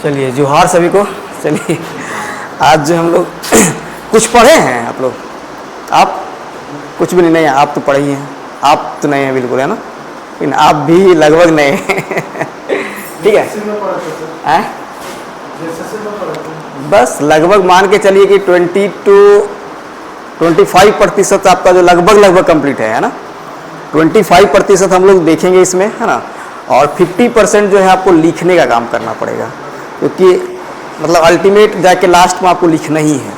चलिए जोहार सभी को। चलिए आज जो हम लोग कुछ पढ़े हैं आप लोग, आप कुछ भी नहीं, आप तो पढ़े ही हैं, आप तो नहीं हैं बिल्कुल, है ना, लेकिन आप भी लगभग नहीं हैं। ठीक है, बस लगभग मान के चलिए कि 20 to 25% आपका जो लगभग कंप्लीट है ना, 25% हम लोग देखेंगे इसमें, है ना, और 50% जो है आपको लिखने का काम करना पड़ेगा, क्योंकि मतलब अल्टीमेट जाके लास्ट में आपको लिखना ही है।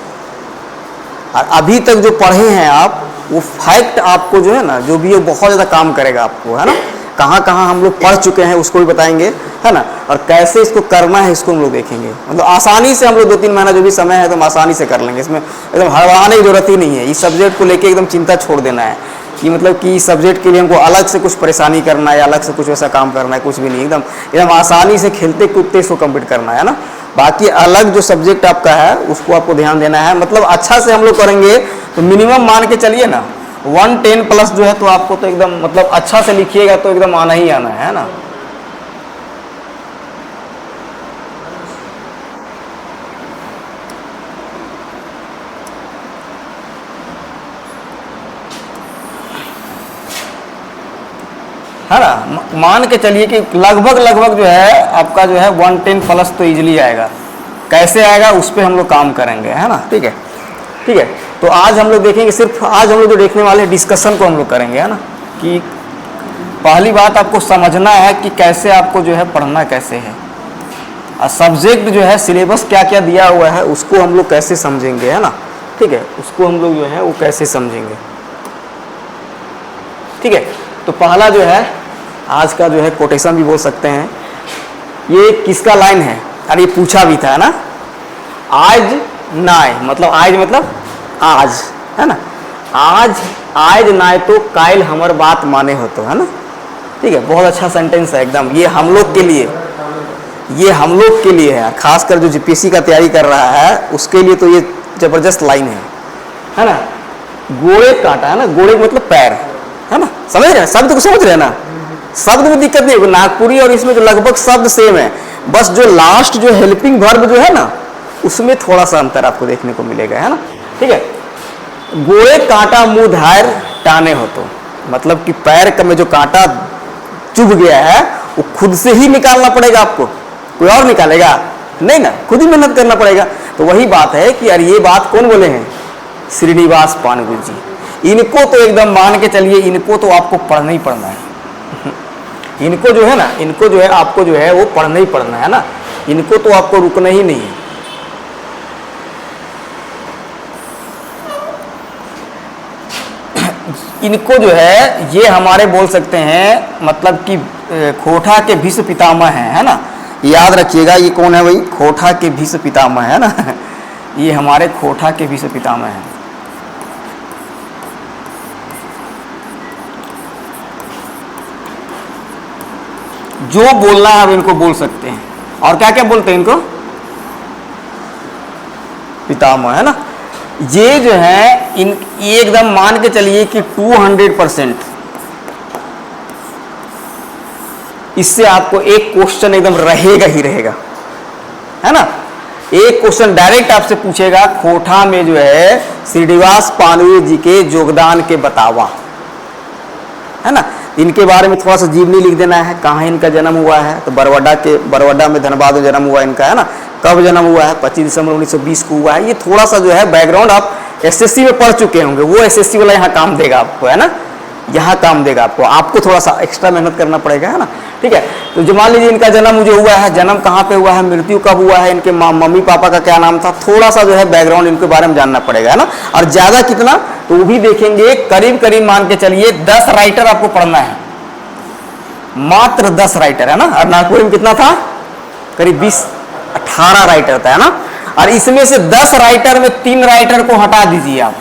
और अभी तक जो पढ़े हैं आप, वो फैक्ट आपको जो है ना, जो भी है बहुत ज़्यादा काम करेगा आपको, है ना। कहाँ कहाँ हम लोग पढ़ चुके हैं उसको भी बताएंगे, है ना, और कैसे इसको करना है इसको हम लोग देखेंगे। मतलब आसानी से हम लोग 2-3 महीना जो भी समय है तो हम आसानी से कर लेंगे, इसमें एकदम हड़बड़ाने की जरूरत ही नहीं है। इस सब्जेक्ट को लेके एकदम चिंता छोड़ देना है कि मतलब कि इस सब्जेक्ट के लिए हमको अलग से कुछ परेशानी करना है, अलग से कुछ वैसा काम करना है, कुछ भी नहीं, एकदम आसानी से खेलते कूदते इसको कंप्लीट करना है ना। बाकी अलग जो सब्जेक्ट आपका है उसको आपको ध्यान देना है। मतलब अच्छा से हम लोग करेंगे तो मिनिमम मान के चलिए ना 110 प्लस जो है तो आपको तो एकदम मतलब अच्छा से लिखिएगा तो एकदम आना ही आना है ना। है ना, मान के चलिए कि लगभग जो है आपका जो है 110 प्लस तो इजीली आएगा। कैसे आएगा उस पर हम लोग काम करेंगे, है ना। ठीक है, ठीक है। तो आज हम लोग देखेंगे, सिर्फ आज हम लोग जो देखने वाले डिस्कशन को हम लोग करेंगे, है ना, कि पहली बात आपको समझना है कि कैसे आपको जो है पढ़ना कैसे है, और सब्जेक्ट जो है सिलेबस क्या क्या दिया हुआ है उसको हम लोग कैसे समझेंगे, है ना। ठीक है, उसको हम लोग जो है वो कैसे समझेंगे। ठीक है, तो पहला जो है आज का जो है कोटेशन भी बोल सकते हैं, ये किसका लाइन है, और ये पूछा भी था ना, आज नाय मतलब आज मतलब आज, है ना, आज नाय तो कायल हमर बात माने हो तो, है ना। ठीक है, बहुत अच्छा सेंटेंस है एकदम, ये हम लोग के लिए, ये हम लोग के लिए है, खासकर जो जीपीएससी का तैयारी कर रहा है उसके लिए तो ये जबरदस्त लाइन है ना। गोड़े काटा, है ना, गोड़े मतलब पैर, है ना, समझ रहे हैं, शब्द को समझ रहे हैं ना, शब्द में दिक्कत नहीं है, नागपुरी और इसमें जो लगभग शब्द सेम है, बस जो लास्ट जो हेल्पिंग वर्ब जो है ना उसमें थोड़ा सा अंतर आपको देखने को मिलेगा, है ना। ठीक है, गोड़े कांटा मुंह धार टाने हो तो मतलब कि पैर का में जो कांटा चुभ गया है वो खुद से ही निकालना पड़ेगा आपको, कोई और निकालेगा नहीं ना, खुद ही मेहनत करना पड़ेगा। तो वही बात है कि यार ये बात कौन बोले हैं, श्रीनिवास पानगुल जी। इनको तो एकदम मान के चलिए, इनको तो आपको पढ़ना ही पढ़ना है। इनको जो है ना, इनको जो है आपको जो है वो पढ़ना ही पढ़ना है ना, इनको तो आपको रुकना ही नहीं है। इनको जो है ये हमारे बोल सकते हैं मतलब कि खोटा के भीष्म पितामह हैं, है ना। याद रखिएगा ये कौन है भाई, खोटा के भीष्म पितामह है ना। ये हमारे खोटा के भीष्म पितामह हैं। जो बोलना है अब इनको बोल सकते हैं, और क्या क्या बोलते हैं इनको, पितामह, है ना। ये जो है इन एकदम मान के चलिए कि 200% इससे आपको एक क्वेश्चन एकदम रहेगा ही रहेगा, है ना। एक क्वेश्चन डायरेक्ट आपसे पूछेगा, खोटा में जो है श्रीनिवास पानगुल जी के योगदान के बतावा, है ना। इनके बारे में थोड़ा सा जीवनी लिख देना है, कहाँ इनका जन्म हुआ है, तो बरवाडा में धनबाद में जन्म हुआ इनका, है ना। कब जन्म हुआ है, 25 दिसंबर 1920 को हुआ है। ये थोड़ा सा जो है बैकग्राउंड आप एसएससी में पढ़ चुके होंगे, वो एसएससी वाला यहाँ काम देगा आपको, है ना, यहाँ काम देगा आपको, आपको थोड़ा सा एक्स्ट्रा मेहनत करना पड़ेगा, है ना। ठीक है, तो जो मान लीजिए इनका जन्म मुझे हुआ है, जन्म कहाँ पे हुआ है, मृत्यु कब हुआ है, इनके मम्मी पापा का क्या नाम था, थोड़ा सा जो है बैकग्राउंड इनके बारे में जानना पड़ेगा, है ना। और ज़्यादा कितना तो वो भी देखेंगे, करीब मान के चलिए 10 राइटर आपको पढ़ना है, मात्र 10 राइटर, है ना। और नागपुर में कितना था, करीब 18 राइटर था, है ना। और इसमें से 10 राइटर में 3 राइटर को हटा दीजिए आप,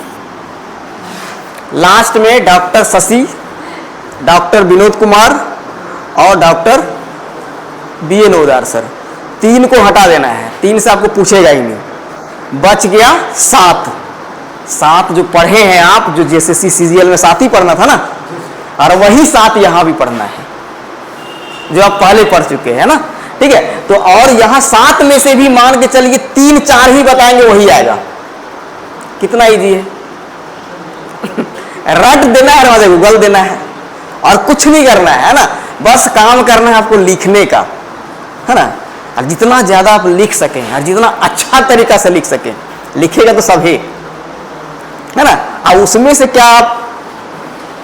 लास्ट में डॉक्टर शशि, डॉक्टर विनोद कुमार और डॉक्टर BN ओदार सर, 3 को हटा देना है, 3 से आपको पूछेगा ही नहीं। बच गया 7 जो पढ़े हैं आप, जो JSSC CGL में 7 ही पढ़ना था ना, और वही 7 यहाँ भी पढ़ना है जो आप पहले पढ़ चुके हैं ना। ठीक है। तो और यहाँ 7 में से भी मान के चलिए 3-4 ही बताएंगे, वही आएगा। कितना इजी है। रट देना है, मतलब गूगल देना है और कुछ नहीं करना है ना, बस काम करना है आपको लिखने का, है ना। और जितना ज्यादा आप लिख सकें और जितना अच्छा तरीका से लिख सकें, लिखेगा तो सब है ना। और उसमें से क्या आप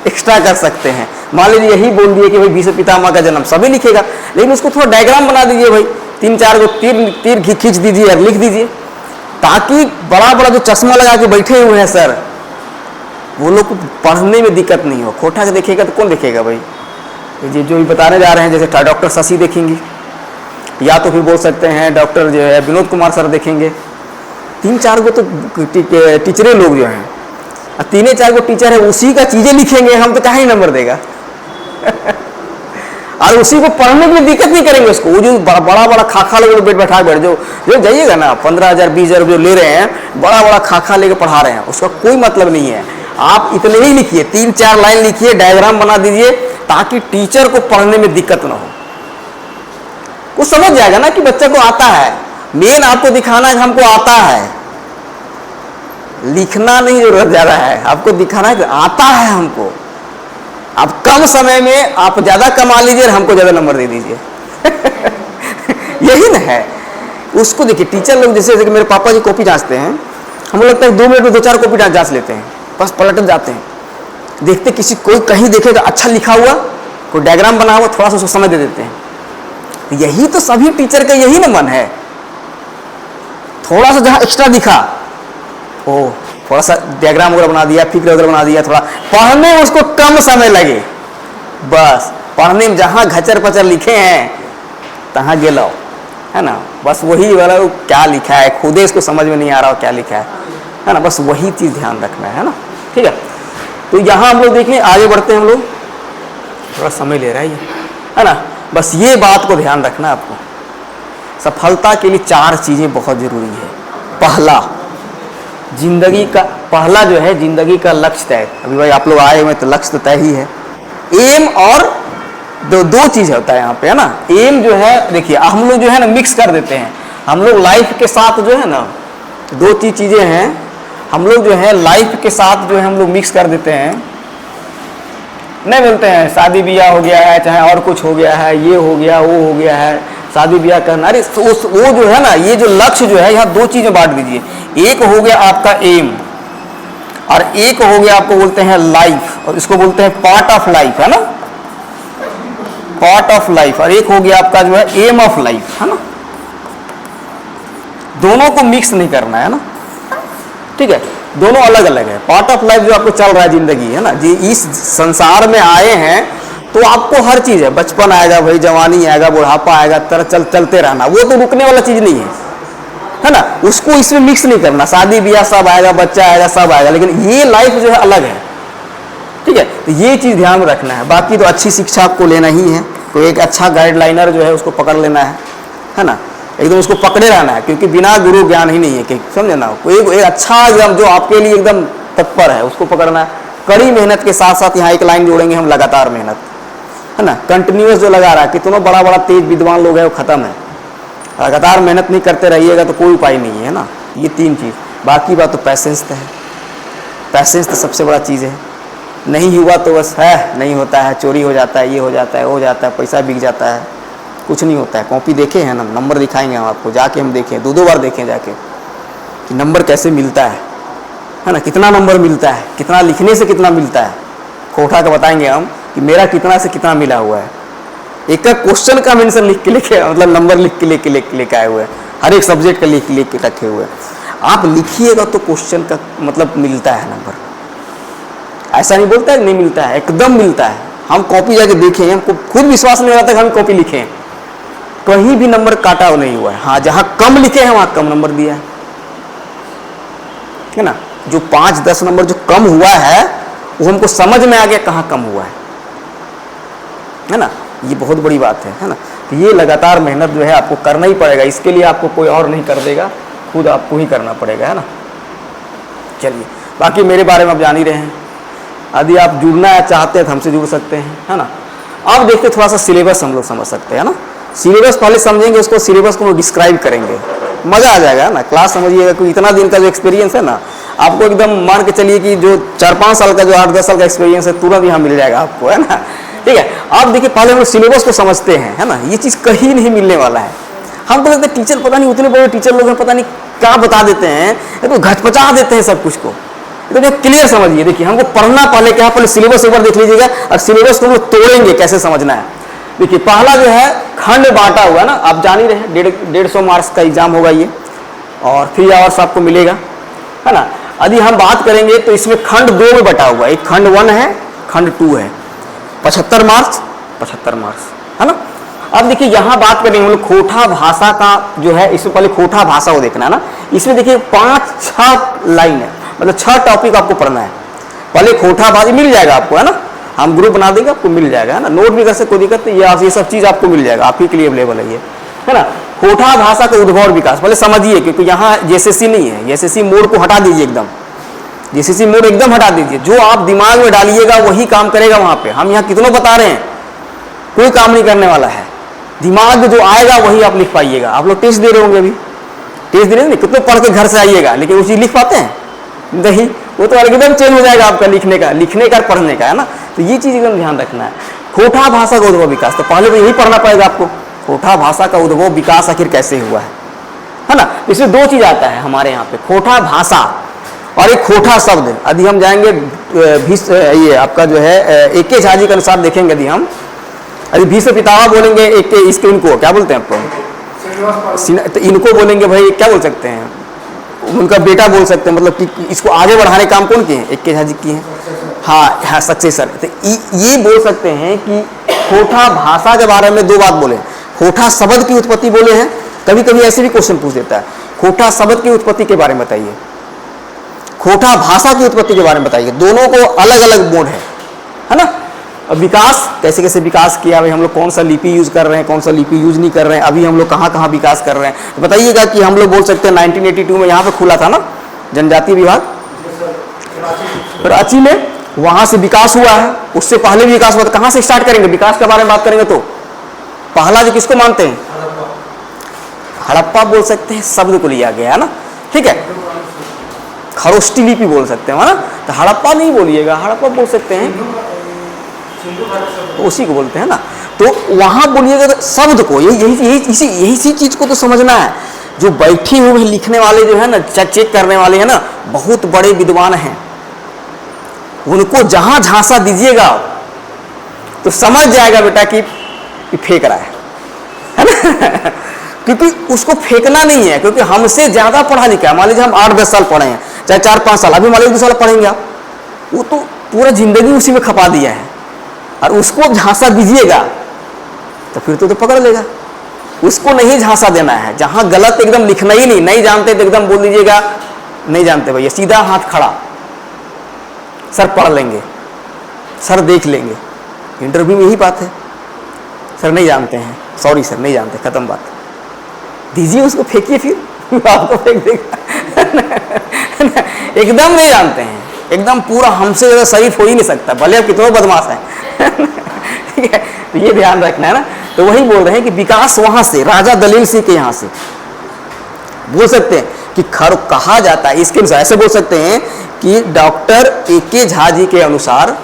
एक्स्ट्रा कर सकते हैं। मान लीजिए यही बोल दिए कि भाई भीष्म पितामह का जन्म, सभी लिखेगा, लेकिन उसको थोड़ा डायग्राम बना दीजिए भाई, 3-4 को तीर खींच दीजिए और लिख दीजिए, ताकि बड़ा बड़ा जो चश्मा लगा के बैठे हुए हैं सर, वो लोग को पढ़ने में दिक्कत नहीं हो। खोटा के देखेगा तो कौन देखेगा भाई। ये जो भी बताने जा रहे हैं, जैसे डॉक्टर शशि देखेंगे, या तो फिर बोल सकते हैं डॉक्टर जो है विनोद कुमार सर देखेंगे। 3-4 को तो टीचरे लोग जो हैं, 3-4 को टीचर है, उसी का चीजें लिखेंगे, हम तो कहाँ ही नंबर देगा। और उसी को पढ़ने की दिक्कत नहीं करेंगे उसको। वो जो बड़ा बड़ा खाखा लेकर बैठ जो जाइएगा ना, 15,000 20,000 जो ले रहे हैं, बड़ा बड़ा खाखा लेकर पढ़ा रहे हैं, उसका कोई मतलब नहीं है। आप इतने ही लिखिए, 3-4 लाइन लिखिए, डायग्राम बना दीजिए, ताकि टीचर को पढ़ने में दिक्कत ना हो। वो समझ जाएगा ना कि बच्चे को आता है। मेन आपको दिखाना है कि हमको आता है, लिखना नहीं जरूरत ज्यादा है, आपको दिखाना है कि आता है हमको। आप कम समय में आप ज्यादा कमा लीजिए और हमको ज्यादा नंबर दे दीजिए। यही ना है। उसको देखिए, टीचर लोग जैसे मेरे पापा जी कॉपी जांचते हैं, हमको लगता है 2 मिनट में 2-4 कॉपी जांच लेते हैं, बस पलट जाते हैं। देखते किसी कोई कहीं देखेगा अच्छा लिखा हुआ, कोई डायग्राम बना हुआ, थोड़ा सा उसको समय दे देते हैं। यही तो सभी टीचर का यही ना मन है। थोड़ा सा जहां एक्स्ट्रा दिखा, ओ थोड़ा सा डायग्राम वगैरह बना दिया, फिगर वगैरह बना दिया, थोड़ा पढ़ने में उसको कम समय लगे, बस पढ़ने में जहां घचर पचर लिखे हैं तहां गेलो, है ना। बस वही वाला क्या लिखा है, खुदे इसको समझ में नहीं आ रहा हो क्या लिखा है ना। बस वही चीज ध्यान रखना है ना, ठीक है। तो यहाँ हम लोग देखें, आगे बढ़ते हैं हम लोग, थोड़ा समय ले रहा है ना। बस ये बात को ध्यान रखना आपको। सफलता के लिए 4 चीजें बहुत जरूरी है। पहला, जिंदगी का पहला जो है जिंदगी का लक्ष्य तय। अभी भाई आप लोग आए हुए तो लक्ष्य तो तय ही है। एम और दो चीज होता है यहाँ पे, है ना। एम जो है, देखिए हम लोग जो है ना मिक्स कर देते हैं। हम लोग लाइफ के साथ जो है ना, 2 चीजें हैं, हम लोग जो है लाइफ के साथ जो है हम लोग मिक्स कर देते हैं। नहीं बोलते हैं शादी ब्याह हो गया है, चाहे और कुछ हो गया है, ये हो गया वो हो गया है, शादी ब्याह करना। अरे वो जो है ना, ये जो लक्ष्य जो है, यहाँ 2 चीजें बांट दीजिए। एक हो गया आपका एम और एक हो गया आपको बोलते हैं लाइफ, और इसको बोलते हैं पार्ट ऑफ लाइफ, है ना, पार्ट ऑफ लाइफ। और एक हो गया आपका जो है एम ऑफ लाइफ, है ना। दोनों को मिक्स नहीं करना है ना, ठीक है। दोनों अलग अलग है। पार्ट ऑफ लाइफ जो आपको चल रहा है जिंदगी, है ना जी, इस संसार में आए हैं तो आपको हर चीज है। बचपन आएगा भाई, जवानी आएगा, बुढ़ापा आएगा, तरह चलते रहना, वो तो रुकने वाला चीज नहीं है ना। उसको इसमें मिक्स नहीं करना। शादी ब्याह सब आएगा, बच्चा आएगा, सब आएगा, लेकिन ये लाइफ जो है अलग है, ठीक है। तो ये चीज ध्यान में रखना है। बाकी तो अच्छी शिक्षा आपको लेना ही है। कोई एक अच्छा गाइडलाइनर जो है उसको पकड़ लेना है ना, एकदम उसको पकड़े रहना है, क्योंकि बिना गुरु ज्ञान ही नहीं है, कि समझे ना। कोई एक अच्छा एकदम जो आपके लिए एकदम तत्पर है, उसको पकड़ना है। कड़ी मेहनत के साथ साथ यहाँ एक लाइन जोड़ेंगे हम, लगातार मेहनत, है ना। कंटिन्यूअस जो लगा रहा है, कितना बड़ा बड़ा तेज विद्वान लोग है वो खत्म है। लगातार मेहनत नहीं करते रहिएगा तो कोई उपाय नहीं है ना। ये 3 चीज। बाकी बात तो पैसेंस है। पैसेंस तो सबसे बड़ा चीज़ है। नहीं हुआ तो बस है, नहीं होता है, चोरी हो जाता है, ये हो जाता है, वो हो जाता है, पैसा बिक जाता है, कुछ नहीं होता है। कॉपी देखे हैं ना, नंबर दिखाएंगे हम आपको, जाके हम देखें, 2-2 बार देखें जाके कि नंबर कैसे मिलता है ना, कितना नंबर मिलता है, कितना लिखने से कितना मिलता है। खोटा का बताएंगे हम कि मेरा कितना से कितना मिला हुआ है। एक क्वेश्चन का मेंशन लिख के लिखे, मतलब नंबर लिख के लेके आए हुए हैं, हर एक सब्जेक्ट का लिख के रखे हुए हैं। आप लिखिएगा तो क्वेश्चन का मतलब मिलता है नंबर। ऐसा नहीं बोलता है नहीं मिलता है, एकदम मिलता है। हम कॉपी जाके देखें, हमको खुद विश्वास नहीं आता कि हम कॉपी लिखें, कहीं भी नंबर काटा नहीं हुआ है। हाँ, जहां कम लिखे हैं वहां कम नंबर दिया है ना। जो 5-10 नंबर जो कम हुआ है वो हमको समझ में आ गया कहाँ कम हुआ है ना। ये बहुत बड़ी बात है ना। तो ये लगातार मेहनत जो है आपको करना ही पड़ेगा। इसके लिए आपको कोई और नहीं कर देगा, खुद आपको ही करना पड़ेगा, है ना। चलिए, बाकी मेरे बारे में आप जान ही रहे हैं। यदि आप जुड़ना है चाहते हैं तो हमसे जुड़ सकते हैं, है ना। अब देखते थोड़ा सा सिलेबस हम लोग समझ सकते हैं ना। सिलेबस पहले समझेंगे, उसको सिलेबस को डिस्क्राइब करेंगे, मजा आ जाएगा ना। क्लास समझिएगा, क्योंकि इतना दिन का जो एक्सपीरियंस है ना, आपको एकदम मान के चलिए कि जो 4-5 साल का, जो 8-10 साल का एक्सपीरियंस है, तुरंत यहाँ मिल जाएगा आपको, है ना। ठीक है, आप देखिए पहले हम सिलेबस को समझते हैं, है ना। ये चीज़ कहीं नहीं मिलने वाला है। हम तो लगता है टीचर पता नहीं, उतने बड़े टीचर लोग हैं, पता नहीं क्या बता देते हैं, तो घचपचा देते हैं सब कुछ को। तो क्लियर समझिए, देखिए हमको पढ़ना पहले क्या, पहले सिलेबस एक बार देख लीजिएगा, और सिलेबस को हम लोग तोड़ेंगे कैसे समझना है। देखिए पहला जो है खंड बांटा हुआ है ना, आप जान ही रहे हैं, 150 मार्क्स का एग्जाम होगा ये, और 3 आवर्स आपको मिलेगा, है ना। यदि हम बात करेंगे तो इसमें खंड 2 में बटा हुआ है, एक खंड 1 है, खंड 2 है, 75 मार्क्स, 75 मार्क्स, है ना। अब देखिए यहाँ बात करेंगे हम लोग खोटा भाषा का जो है, इसमें पहले खोटा भाषा को देखना है ना। इसमें देखिए 5-6 लाइन है, मतलब 6 टॉपिक आपको पढ़ना है। पहले खोटा भाषा मिल जाएगा आपको, है ना, हम ग्रुप बना देंगे, आपको मिल जाएगा, है ना। नोट भी कर सकते, कोई दिक्कत नहीं, ये सब चीज़ आपको मिल जाएगा, आपके लिए अवेलेबल है ये, है ना। खोटा भाषा का उद्भव और विकास पहले समझिए, क्योंकि यहाँ जेसीसी नहीं है, जेसीसी मोड को हटा दीजिए एकदम, जेसीसी मोड एकदम हटा दीजिए। जो आप दिमाग में डालिएगा वही काम करेगा वहाँ पे। हम यहाँ कितनों बता रहे हैं, कोई काम नहीं करने वाला है। दिमाग जो आएगा वही आप लिख पाइएगा। आप लोग टेस्ट दे रहे होंगे, अभी टेस्ट दे रहे हैं, कितने पढ़ के घर से आइएगा, लेकिन वो चीज़ लिख पाते हैं नहीं, वो तो एकदम चेंज हो जाएगा आपका लिखने का पढ़ने का, है ना। तो ये चीज़ एकदम ध्यान रखना है। खोटा भाषा का उद्भव विकास, तो पहले तो यही पढ़ना पड़ेगा आपको, खोटा भाषा का उद्भव विकास आखिर कैसे हुआ है ना। इसमें 2 चीज़ आता है हमारे यहाँ पे, खोटा भाषा और एक खोटा शब्द। यदि हम जाएंगे ये आपका जो है AK झा जी के अनुसार देखेंगे, यदि हम भीष्म पितामह बोलेंगे, एक इसको इनको क्या बोलते हैं आपको, तो इनको बोलेंगे भाई क्या बोल सकते हैं, उनका बेटा बोल सकते हैं, मतलब कि इसको आगे बढ़ाने काम कौन किए हैं, AK झा जी किए हैं, हाँ सक्सेसर। तो ये बोल सकते हैं कि खोटा भाषा के बारे में 2 बात बोले, खोटा शब्द की उत्पत्ति बोले हैं। कभी कभी ऐसे भी क्वेश्चन पूछ देता है, खोटा शब्द की उत्पत्ति के बारे में बताइए, खोटा भाषा की उत्पत्ति के बारे में बताइए। दोनों को अलग अलग मोड है ना। अब विकास कैसे कैसे विकास किया, भाई हम लोग कौन सा लिपि यूज कर रहे हैं, कौन सा लिपि यूज नहीं कर रहे हैं, अभी हम लोग कहाँ कहाँ विकास कर रहे हैं, तो बताइएगा। कि हम लोग बोल सकते हैं 1982 में यहाँ पे खुला था ना जनजातीय विभाग कराची में, वहाँ से विकास हुआ है। उससे पहले भी विकास हुआ था। कहाँ से स्टार्ट करेंगे विकास के बारे में बात करेंगे तो पहला जो किसको मानते हैं, हड़प्पा बोल सकते हैं, शब्द को लिया गया है ना, ठीक है। खरोष्टी लिपि बोल सकते हैं, है ना। तो हड़प्पा नहीं बोलिएगा, हड़प्पा बोल सकते हैं, उसी को बोलते हैं ना। तो वहां बोलिएगा तो शब्द को, यही सी चीज को तो समझना है। जो बैठे हुए लिखने वाले जो है ना, चेक करने वाले हैं ना, बहुत बड़े विद्वान हैं, उनको जहां झांसा दीजिएगा तो समझ जाएगा बेटा कि फेंक रहा है ना। क्योंकि उसको फेंकना नहीं है, क्योंकि हमसे ज्यादा पढ़ा लिखा है। मान लीजिए हम 8-10 साल पढ़े हैं, चाहे 4-5 साल, अभी मान लीजिए 2 साल पढ़ेंगे आप, वो तो पूरा जिंदगी उसी में खपा दिया है, और उसको झांसा दीजिएगा तो फिर तो पकड़ लेगा। उसको नहीं झांसा देना है, जहां गलत एकदम लिखना ही नहीं जानते तो एकदम बोल दीजिएगा नहीं जानते भैया, सीधा हाथ खड़ा, सर पढ़ लेंगे, सर देख लेंगे। इंटरव्यू में यही बात है, सर नहीं जानते हैं, सॉरी सर नहीं जानते, खत्म बात, दीजिए उसको, फेंकिए, फिर आपको फेंक देगा। एकदम नहीं जानते हैं, एकदम पूरा हमसे ज़्यादा शरीफ हो ही नहीं सकता, भले आप कितना बदमाश है। ठीक है, तो ये ध्यान रखना है ना। तो वही बोल रहे हैं कि विकास वहां से राजा दलील सिंह के यहाँ से बोल सकते हैं कि कहा जाता है, इसके अनुसार ऐसे बोल सकते हैं कि डॉक्टर AK झा जी के अनुसार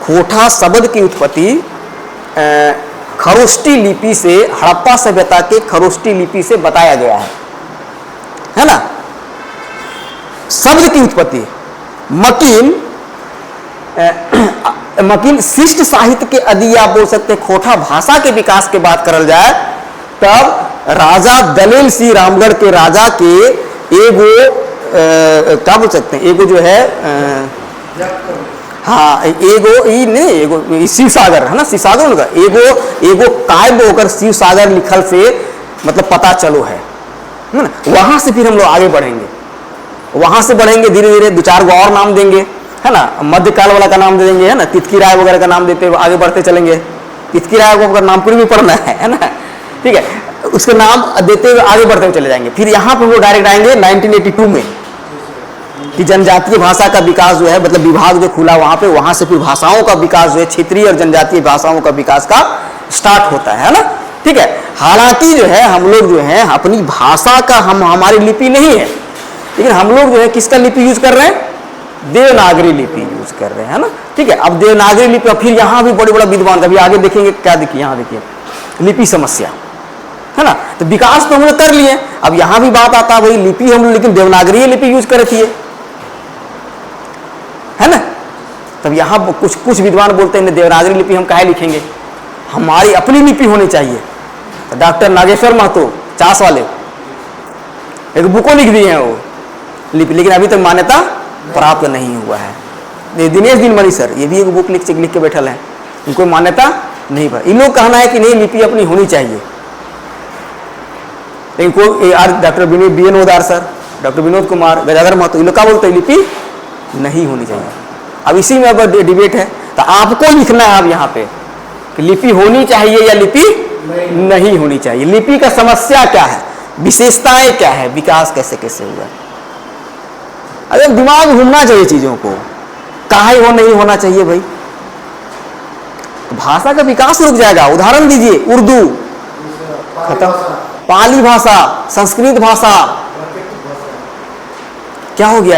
खोटा शब्द की उत्पत्ति खरोष्टी लिपि से, हड़प्पा सभ्यता के खरोष्टी लिपि से बताया गया है ना। शब्द की उत्पत्ति मकीन शिष्ट साहित्य के यदि आप बोल सकते हैं खोटा भाषा के विकास के बात करल जाए, तब राजा दलील सिंह रामगढ़ के राजा के एगो क्या बोल सकते हैं, एगो जो है हाँ एगो शिव सागर है ना, शिव सागर उनका एगो काव्य होकर शिव सागर लिखल से मतलब पता चलो है ना। वहां से फिर हम लोग आगे बढ़ेंगे, वहां से बढ़ेंगे धीरे धीरे, 2-4 गो और नाम देंगे, है ना। मध्यकाल वाला का नाम दे देंगे, है ना, तितकी राय वगैरह का नाम देते हुए आगे बढ़ते चलेंगे। तितकी राय को नामपुरी में पढ़ना है ना, ठीक है, उसके नाम देते हुए आगे बढ़ते हुए चले जाएंगे। फिर यहाँ पर हम लोग डायरेक्ट आएंगे 1982 में कि जनजातीय भाषा का विकास जो है, मतलब विभाग जो खुला वहां पे, वहां से फिर भाषाओं का विकास जो है, क्षेत्रीय और जनजातीय भाषाओं का विकास का स्टार्ट होता है ना, ठीक है। हालांकि जो है हम लोग जो है अपनी भाषा का हमारी लिपि नहीं है, लेकिन हम लोग जो है किसका लिपि यूज कर रहे हैं, देवनागरी लिपि यूज कर रहे हैं, है ना। ठीक है, अब देवनागरी लिपि, फिर यहाँ भी बड़े बड़ा विद्वान, अभी आगे देखेंगे क्या, देखिए यहाँ देखिए लिपि समस्या, है ना। तो विकास तो हमने कर लिए, अब यहाँ भी बात आता है भाई लिपि हम लेकिन देवनागरी लिपि यूज कर रही है ना। तब यहाँ कुछ विद्वान बोलते हैं देवनागरी लिपि हम काहे लिखेंगे, हमारी अपनी लिपि होनी चाहिए। तो डॉक्टर नागेश्वर महतो चास वाले एक बुको लिख दिए हैं वो लिपि, लेकिन अभी तक मान्यता प्राप्त नहीं हुआ है। दिनेश दिनमणि सर ये भी एक बुक लिख के बैठल है, उनको मान्यता नहीं पर, इन लोग कहना है कि नहीं लिपि अपनी होनी चाहिए। लेकिन कोई doctor BN Odar sir, doctor Vinod Kumar, Gajadhar Mahato, इन लोग क्या बोलते हैं लिपि नहीं होनी चाहिए। अब इसी में अब डिबेट है, तो आपको लिखना है अब यहाँ पे कि लिपि होनी चाहिए या लिपि नहीं होनी चाहिए। लिपि का समस्या क्या है, विशेषताएं क्या है, विकास कैसे कैसे हुआ। अरे दिमाग घूमना चाहिए चीजों को, काहे वो नहीं होना चाहिए भाई। तो भाषा का विकास रुक जाएगा। उदाहरण दीजिए, उर्दू खत्म, पाली भाषा, संस्कृत भाषा, क्या हो गया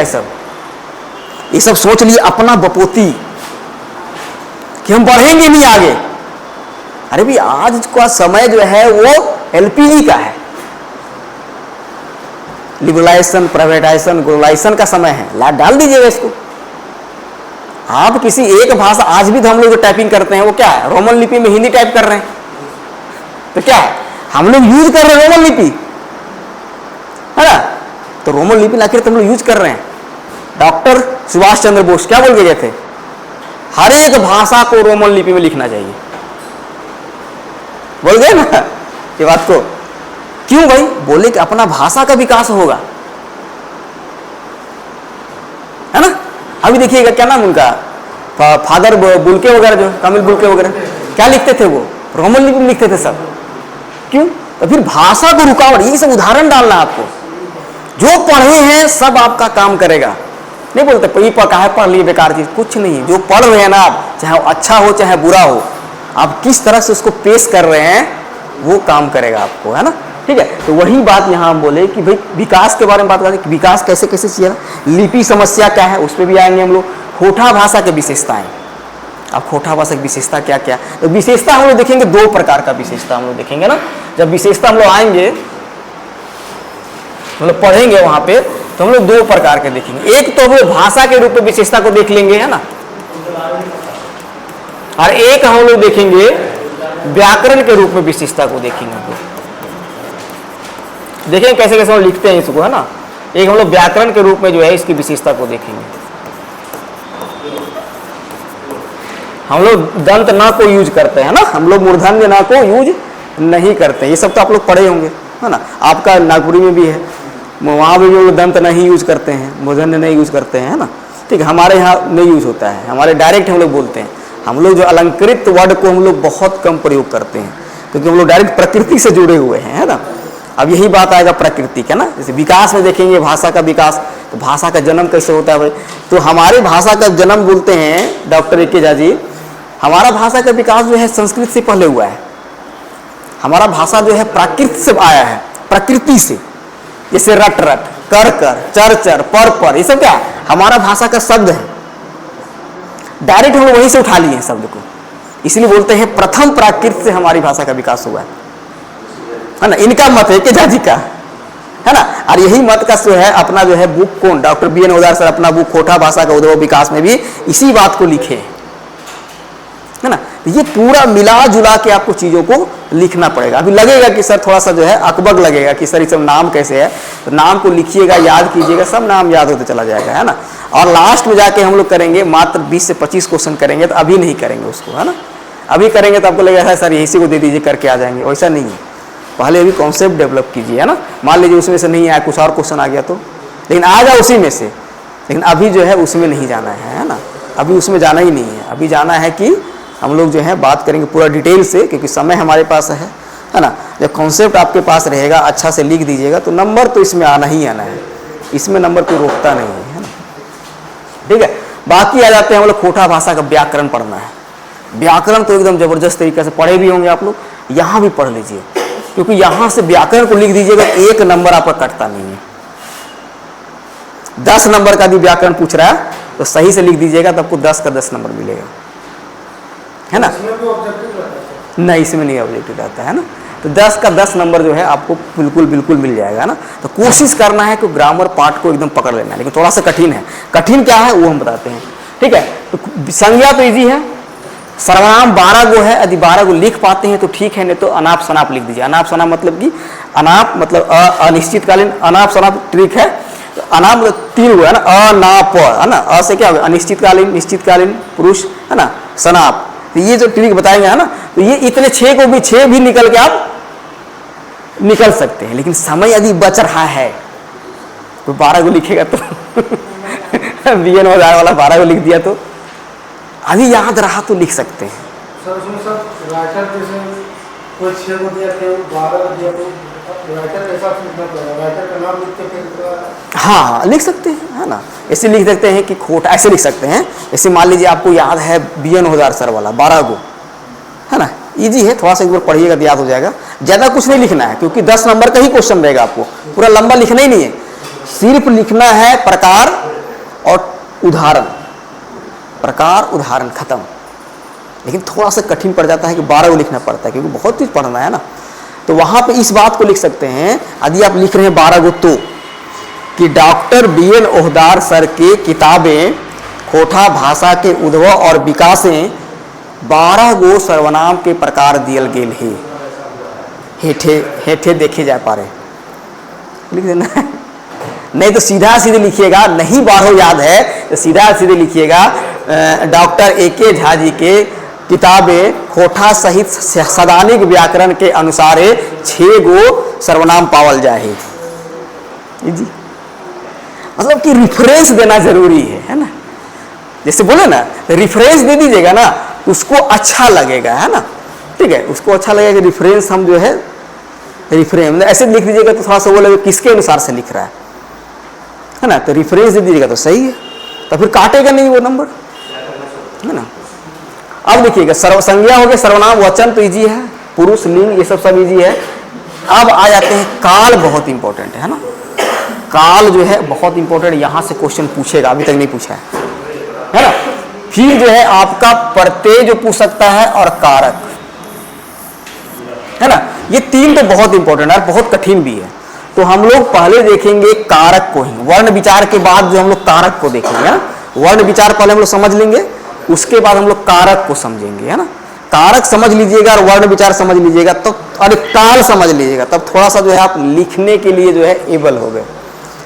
ये सब सोच लिए अपना बपोती कि हम बढ़ेंगे नहीं आगे। अरे भी आज का समय जो है वो LPG का है, लिबरलाइजेशन, प्राइवेटाइजेशन, ग्लोबलाइजेशन का समय है। ला डाल दीजिएगा इसको। आप किसी एक भाषा, आज भी तो हम लोग जो टाइपिंग करते हैं वो क्या है, रोमन लिपि में हिंदी टाइप कर रहे हैं, तो क्या है हम लोग यूज कर रहे हैं रोमन लिपि, है ना। तो रोमन लिपि आखिर हम लोग यूज कर रहे हैं। डॉक्टर सुभाष चंद्र बोस क्या बोल के गए थे, हर एक भाषा को रोमन लिपि में लिखना चाहिए, बोल गए ना ये बात को। क्यों भाई, बोले कि अपना भाषा का विकास होगा, है ना। अभी देखिएगा क्या नाम उनका, फादर बुल्के वगैरह, जो कामिल बुल्के वगैरह, क्या लिखते थे वो, रोमन लिपि में लिखते थे सब। क्यों, तो फिर भाषा को रुकावट, ये सब उदाहरण डालना आपको। जो पढ़े हैं सब आपका काम करेगा। नहीं बोलते पढ़ लिए बेकार चीज, कुछ नहीं। जो पढ़ रहे हैं ना आप, चाहे अच्छा हो चाहे बुरा हो, आप किस तरह से उसको पेश कर रहे हैं वो काम करेगा आपको, है ना। ठीक है, तो वही बात यहाँ हम बोले कि भाई विकास के बारे में बात करें कि विकास कैसे कैसे चाहिए। लिपि समस्या क्या है उस पर भी आएंगे हम लोग। खोटा भाषा की विशेषताएं, अब खोटा भाषा की विशेषता क्या क्या, तो विशेषता हम लोग देखेंगे, 2 प्रकार का विशेषता हम लोग देखेंगे ना। जब विशेषता हम लोग आएंगे, मतलब पढ़ेंगे वहां पे, तो हम लोग 2 प्रकार के देखेंगे। एक तो हम लोग भाषा के रूप में विशेषता को देख लेंगे, है ना, और एक हम लोग देखेंगे व्याकरण के रूप में विशेषता को देखेंगे। देखेंगे कैसे कैसे हम लिखते हैं इसको, है ना। एक हम लोग व्याकरण के रूप में जो है इसकी विशेषता को देखेंगे। हम लोग दंत न को यूज करते हैं ना, हम लोग मूर्धन्य न को यूज नहीं करते। ये सब तो आप लोग पढ़े होंगे, है ना। आपका नागपुरी में भी है, वहाँ भी जो दंत नहीं यूज करते हैं, मूर्धन्य नहीं यूज करते हैं, है ना। ठीक है, हमारे यहाँ नहीं यूज होता है, हमारे डायरेक्ट हम लोग बोलते हैं। हम लोग जो अलंकृत वर्ड को हम लोग बहुत कम प्रयोग करते हैं, क्योंकि हम लोग डायरेक्ट प्रकृति से जुड़े हुए हैं, है ना। अब यही बात आएगा प्रकृति का ना। जैसे विकास में देखेंगे भाषा का विकास, तो भाषा का जन्म कैसे होता है भाई, तो हमारे भाषा का जन्म बोलते हैं डॉक्टर A.K. झा जी, हमारा भाषा का विकास जो है संस्कृत से पहले हुआ है। हमारा भाषा जो है प्राकृत से आया है, प्रकृति से। जैसे रट रट, कर कर, चर चर, पर पर, ये सब क्या है, हमारा भाषा का शब्द है। डायरेक्ट हम लोग वहीं से उठा लिए हैं शब्द को, इसलिए बोलते हैं प्रथम प्राकृत से हमारी भाषा का विकास हुआ है ना। इनका मत है कि झाजी का, है ना। और यही मत का जो है अपना जो है बुक कौन, डॉक्टर BN ओदार सर अपना बुक खोटा भाषा का उद्भव विकास में भी इसी बात को लिखे, है ना। ये पूरा मिला जुला के आपको चीजों को लिखना पड़ेगा। अभी लगेगा कि सर थोड़ा सा जो है अकबक लगेगा कि सर ये सब नाम कैसे है, तो नाम को लिखिएगा, याद कीजिएगा, सब नाम याद होते चला जाएगा, है ना। और लास्ट में जाके हम लोग करेंगे मात्र 20 से 25 क्वेश्चन करेंगे, तो अभी नहीं करेंगे उसको, है ना। अभी करेंगे तो आपको लगेगा सर इसी को दे दीजिए करके आ जाएंगे, वैसा नहीं है। पहले अभी कॉन्सेप्ट डेवलप कीजिए, है ना। मान लीजिए उसमें से नहीं आया, कुछ और क्वेश्चन आ गया तो, लेकिन आ जाए उसी में से, लेकिन अभी जो है उसमें नहीं जाना है ना। अभी उसमें जाना ही नहीं है, अभी जाना है कि हम लोग जो है बात करेंगे पूरा डिटेल से, क्योंकि समय हमारे पास है ना। जब कॉन्सेप्ट आपके पास रहेगा, अच्छा से लिख दीजिएगा, तो नंबर तो इसमें आना ही आना है, इसमें नंबर कोई रोकता नहीं है ना। ठीक है, बाकी आ जाते हैं हम लोग खोटा भाषा का व्याकरण पढ़ना है। व्याकरण तो एकदम जबरदस्त तरीके से पढ़े भी होंगे आप लोग, यहाँ भी पढ़ लीजिए, क्योंकि यहाँ से व्याकरण को लिख दीजिएगा, 1 नंबर आपका कटता नहीं है। 10 नंबर का भी व्याकरण पूछ रहा है तो सही से लिख दीजिएगा, तो आपको 10 का 10 नंबर मिलेगा, है ना। नहीं, इसमें नहीं ऑब्जेक्टिव रहता है ना, तो 10 का 10 नंबर जो है आपको बिल्कुल बिल्कुल मिल जाएगा ना। तो कोशिश करना है कि ग्रामर पार्ट को एकदम पकड़ लेना है, लेकिन थोड़ा सा कठिन है। कठिन क्या है वो हम बताते हैं, ठीक है। तो संज्ञा तो इजी है, सर्वनाम 12 गो है, यदि 12 गो लिख पाते हैं तो ठीक है, नहीं तो अनाप शनाप लिख दीजिए। अनाप शनाप मतलब कि अनाप मतलब अनिश्चितकालीन, अनाप शनाप ट्रिक है। तो अनाप मतलब 3 गो है ना, अनाप है ना, अ से क्या होगा अनिश्चितकालीन, निश्चितकालीन पुरुष है ना, शनाप। तो ये जो ट्रिक बताएंगे है ना, तो ये इतने 6 को भी 6 भी निकल के आप निकल सकते हैं। लेकिन समय यदि बच रहा है तो 12 को लिखेगा तो BN औजार वाला 12 को लिख दिया तो अभी याद रहा तो लिख सकते हैं। सर उसमें सर राइटर जैसे कोई 6 को दिया तो 12 को दिया तो राइटर के हिसाब से लिखना पड़ेगा, राइटर का नाम लिख के फिर हाँ लिख सकते हैं, है ना। ऐसे लिख सकते हैं कि खोटा, ऐसे लिख सकते हैं। ऐसे मान लीजिए आपको याद है BN औजार सर वाला 12 को, है ना, इजी है, थोड़ा सा एक बार पढ़िएगा तो याद हो जाएगा। ज़्यादा कुछ नहीं लिखना है, क्योंकि 10 नंबर का ही क्वेश्चन रहेगा, आपको पूरा लंबा लिखना ही नहीं है, सिर्फ लिखना है प्रकार और उदाहरण, प्रकार उदाहरण खत्म। लेकिन थोड़ा सा कठिन पड़ जाता है कि 12 को लिखना पड़ता है, क्योंकि बहुत चीज़ पढ़ना है ना। तो वहाँ पे इस बात को लिख सकते हैं, यदि आप लिख रहे हैं 12 को, तो कि डॉक्टर BN औजार सर के किताबें खोटा भाषा के उद्भव और विकासें 12 गो सर्वनाम के प्रकार दियल गेल है, हेठे हेठे देखे जा पा रहे, लिख देना है। नहीं तो सीधा सीधे लिखिएगा, नहीं 12 याद है तो सीधा सीधे लिखिएगा डॉक्टर AK झा जी के किताबें खोटा सहित सदानिक व्याकरण के अनुसार 6 गो सर्वनाम पावल जाए जी। मतलब कि रिफरेंस देना जरूरी है ना। जैसे बोले ना, रिफरेंस दे दीजिएगा ना, उसको अच्छा लगेगा, है ना, ठीक है, उसको अच्छा लगेगा कि रिफरेंस हम जो है रिफरेंस ऐसे लिख दीजिएगा तो थोड़ा सा वो लगे किसके अनुसार से लिख रहा है ना। तो रिफरेंस दे दीजिएगा तो सही है, तो फिर काटेगा नहीं वो नंबर, है ना। अब देखिएगा सर्व संज्ञा हो गया, सर्वनाम वचन तो इजी है, पुरुष लिंग ये सब इजी है। अब आ जाते हैं काल, बहुत इंपॉर्टेंट है ना। काल जो है बहुत इंपॉर्टेंट, यहाँ से क्वेश्चन पूछेगा, अभी तक नहीं पूछा है ना। फिर जो है आपका प्रत्यय जो पूछ सकता है और कारक, है ना। ये 3 तो बहुत इंपॉर्टेंट है, बहुत कठिन भी है। तो हम लोग पहले देखेंगे कारक को ही, वर्ण विचार के बाद जो हम लोग कारक को देखेंगे, है ना। वर्ण विचार पहले हम लोग समझ लेंगे, उसके बाद हम लोग कारक को समझेंगे, है ना। कारक समझ लीजिएगा और वर्ण विचार समझ लीजिएगा, तब और काल समझ लीजिएगा, तब थोड़ा सा जो है आप लिखने के लिए जो है एबल हो गए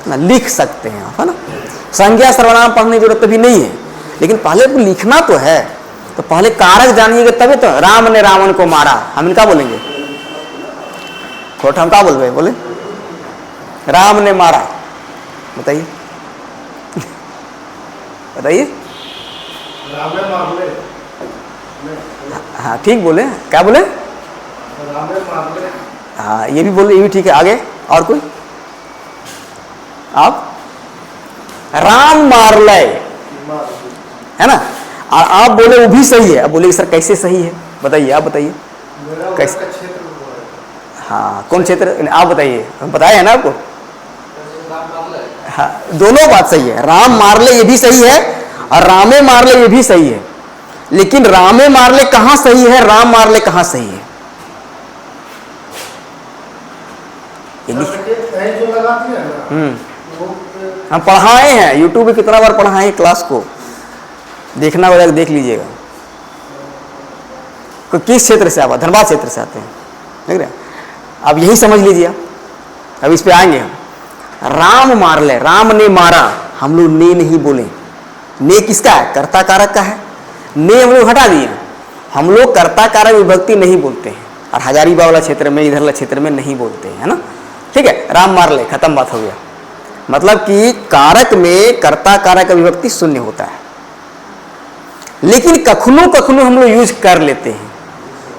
ना, लिख सकते हैं आप, है ना। संज्ञा सर्वनाम पढ़ने की जरूरत भी नहीं है, लेकिन पहले तो लिखना तो है। तो पहले कारक जानिएगा तभी तो। राम ने रावण को मारा, हम इनका बोलेंगे, थोड़ा हम क्या बोल रहे बोले, राम ने मारा, बताइए बताइए। हाँ ठीक बोले, क्या बोले, हाँ ये भी बोले, ये भी ठीक है। आगे और कोई, आप राम मार ले, है ना। और आप बोले वो भी सही है। अब बोले सर कैसे सही है, बताइए, आप बताइए कैसे। हाँ कौन क्षेत्र, आप बताइए, हम बताए हैं ना आपको। हाँ दोनों बात सही है, राम मार ले ये भी सही है और रामे मार ले ये भी सही है। लेकिन रामे मार ले कहां सही है, राम मार ले कहां सही है, हम पढ़ाए हैं, यूट्यूब पे कितना बार पढ़ाए क्लास को, देखना वगैरह देख लीजिएगा। किस क्षेत्र से आप, धनबाद क्षेत्र से आते हैं, देख रहे हैं। अब यही समझ लीजिए, अब इस पे आएंगे हम। राम मार ले, राम ने मारा, हम लोग ने नहीं बोले। ने किसका है, कर्ता कारक का है। ने हम लोग हटा दिए, हम लोग कर्ता कारक विभक्ति नहीं बोलते हैं, और हजारीबाग वाला क्षेत्र में, इधर वाला क्षेत्र में नहीं बोलते हैं, है ना। ठीक है, राम मार ले, खत्म बात हो गया। मतलब कि कारक में कर्ता कारक का विभक्ति शून्य होता है, लेकिन कखनो कखनो हम लोग यूज कर लेते हैं,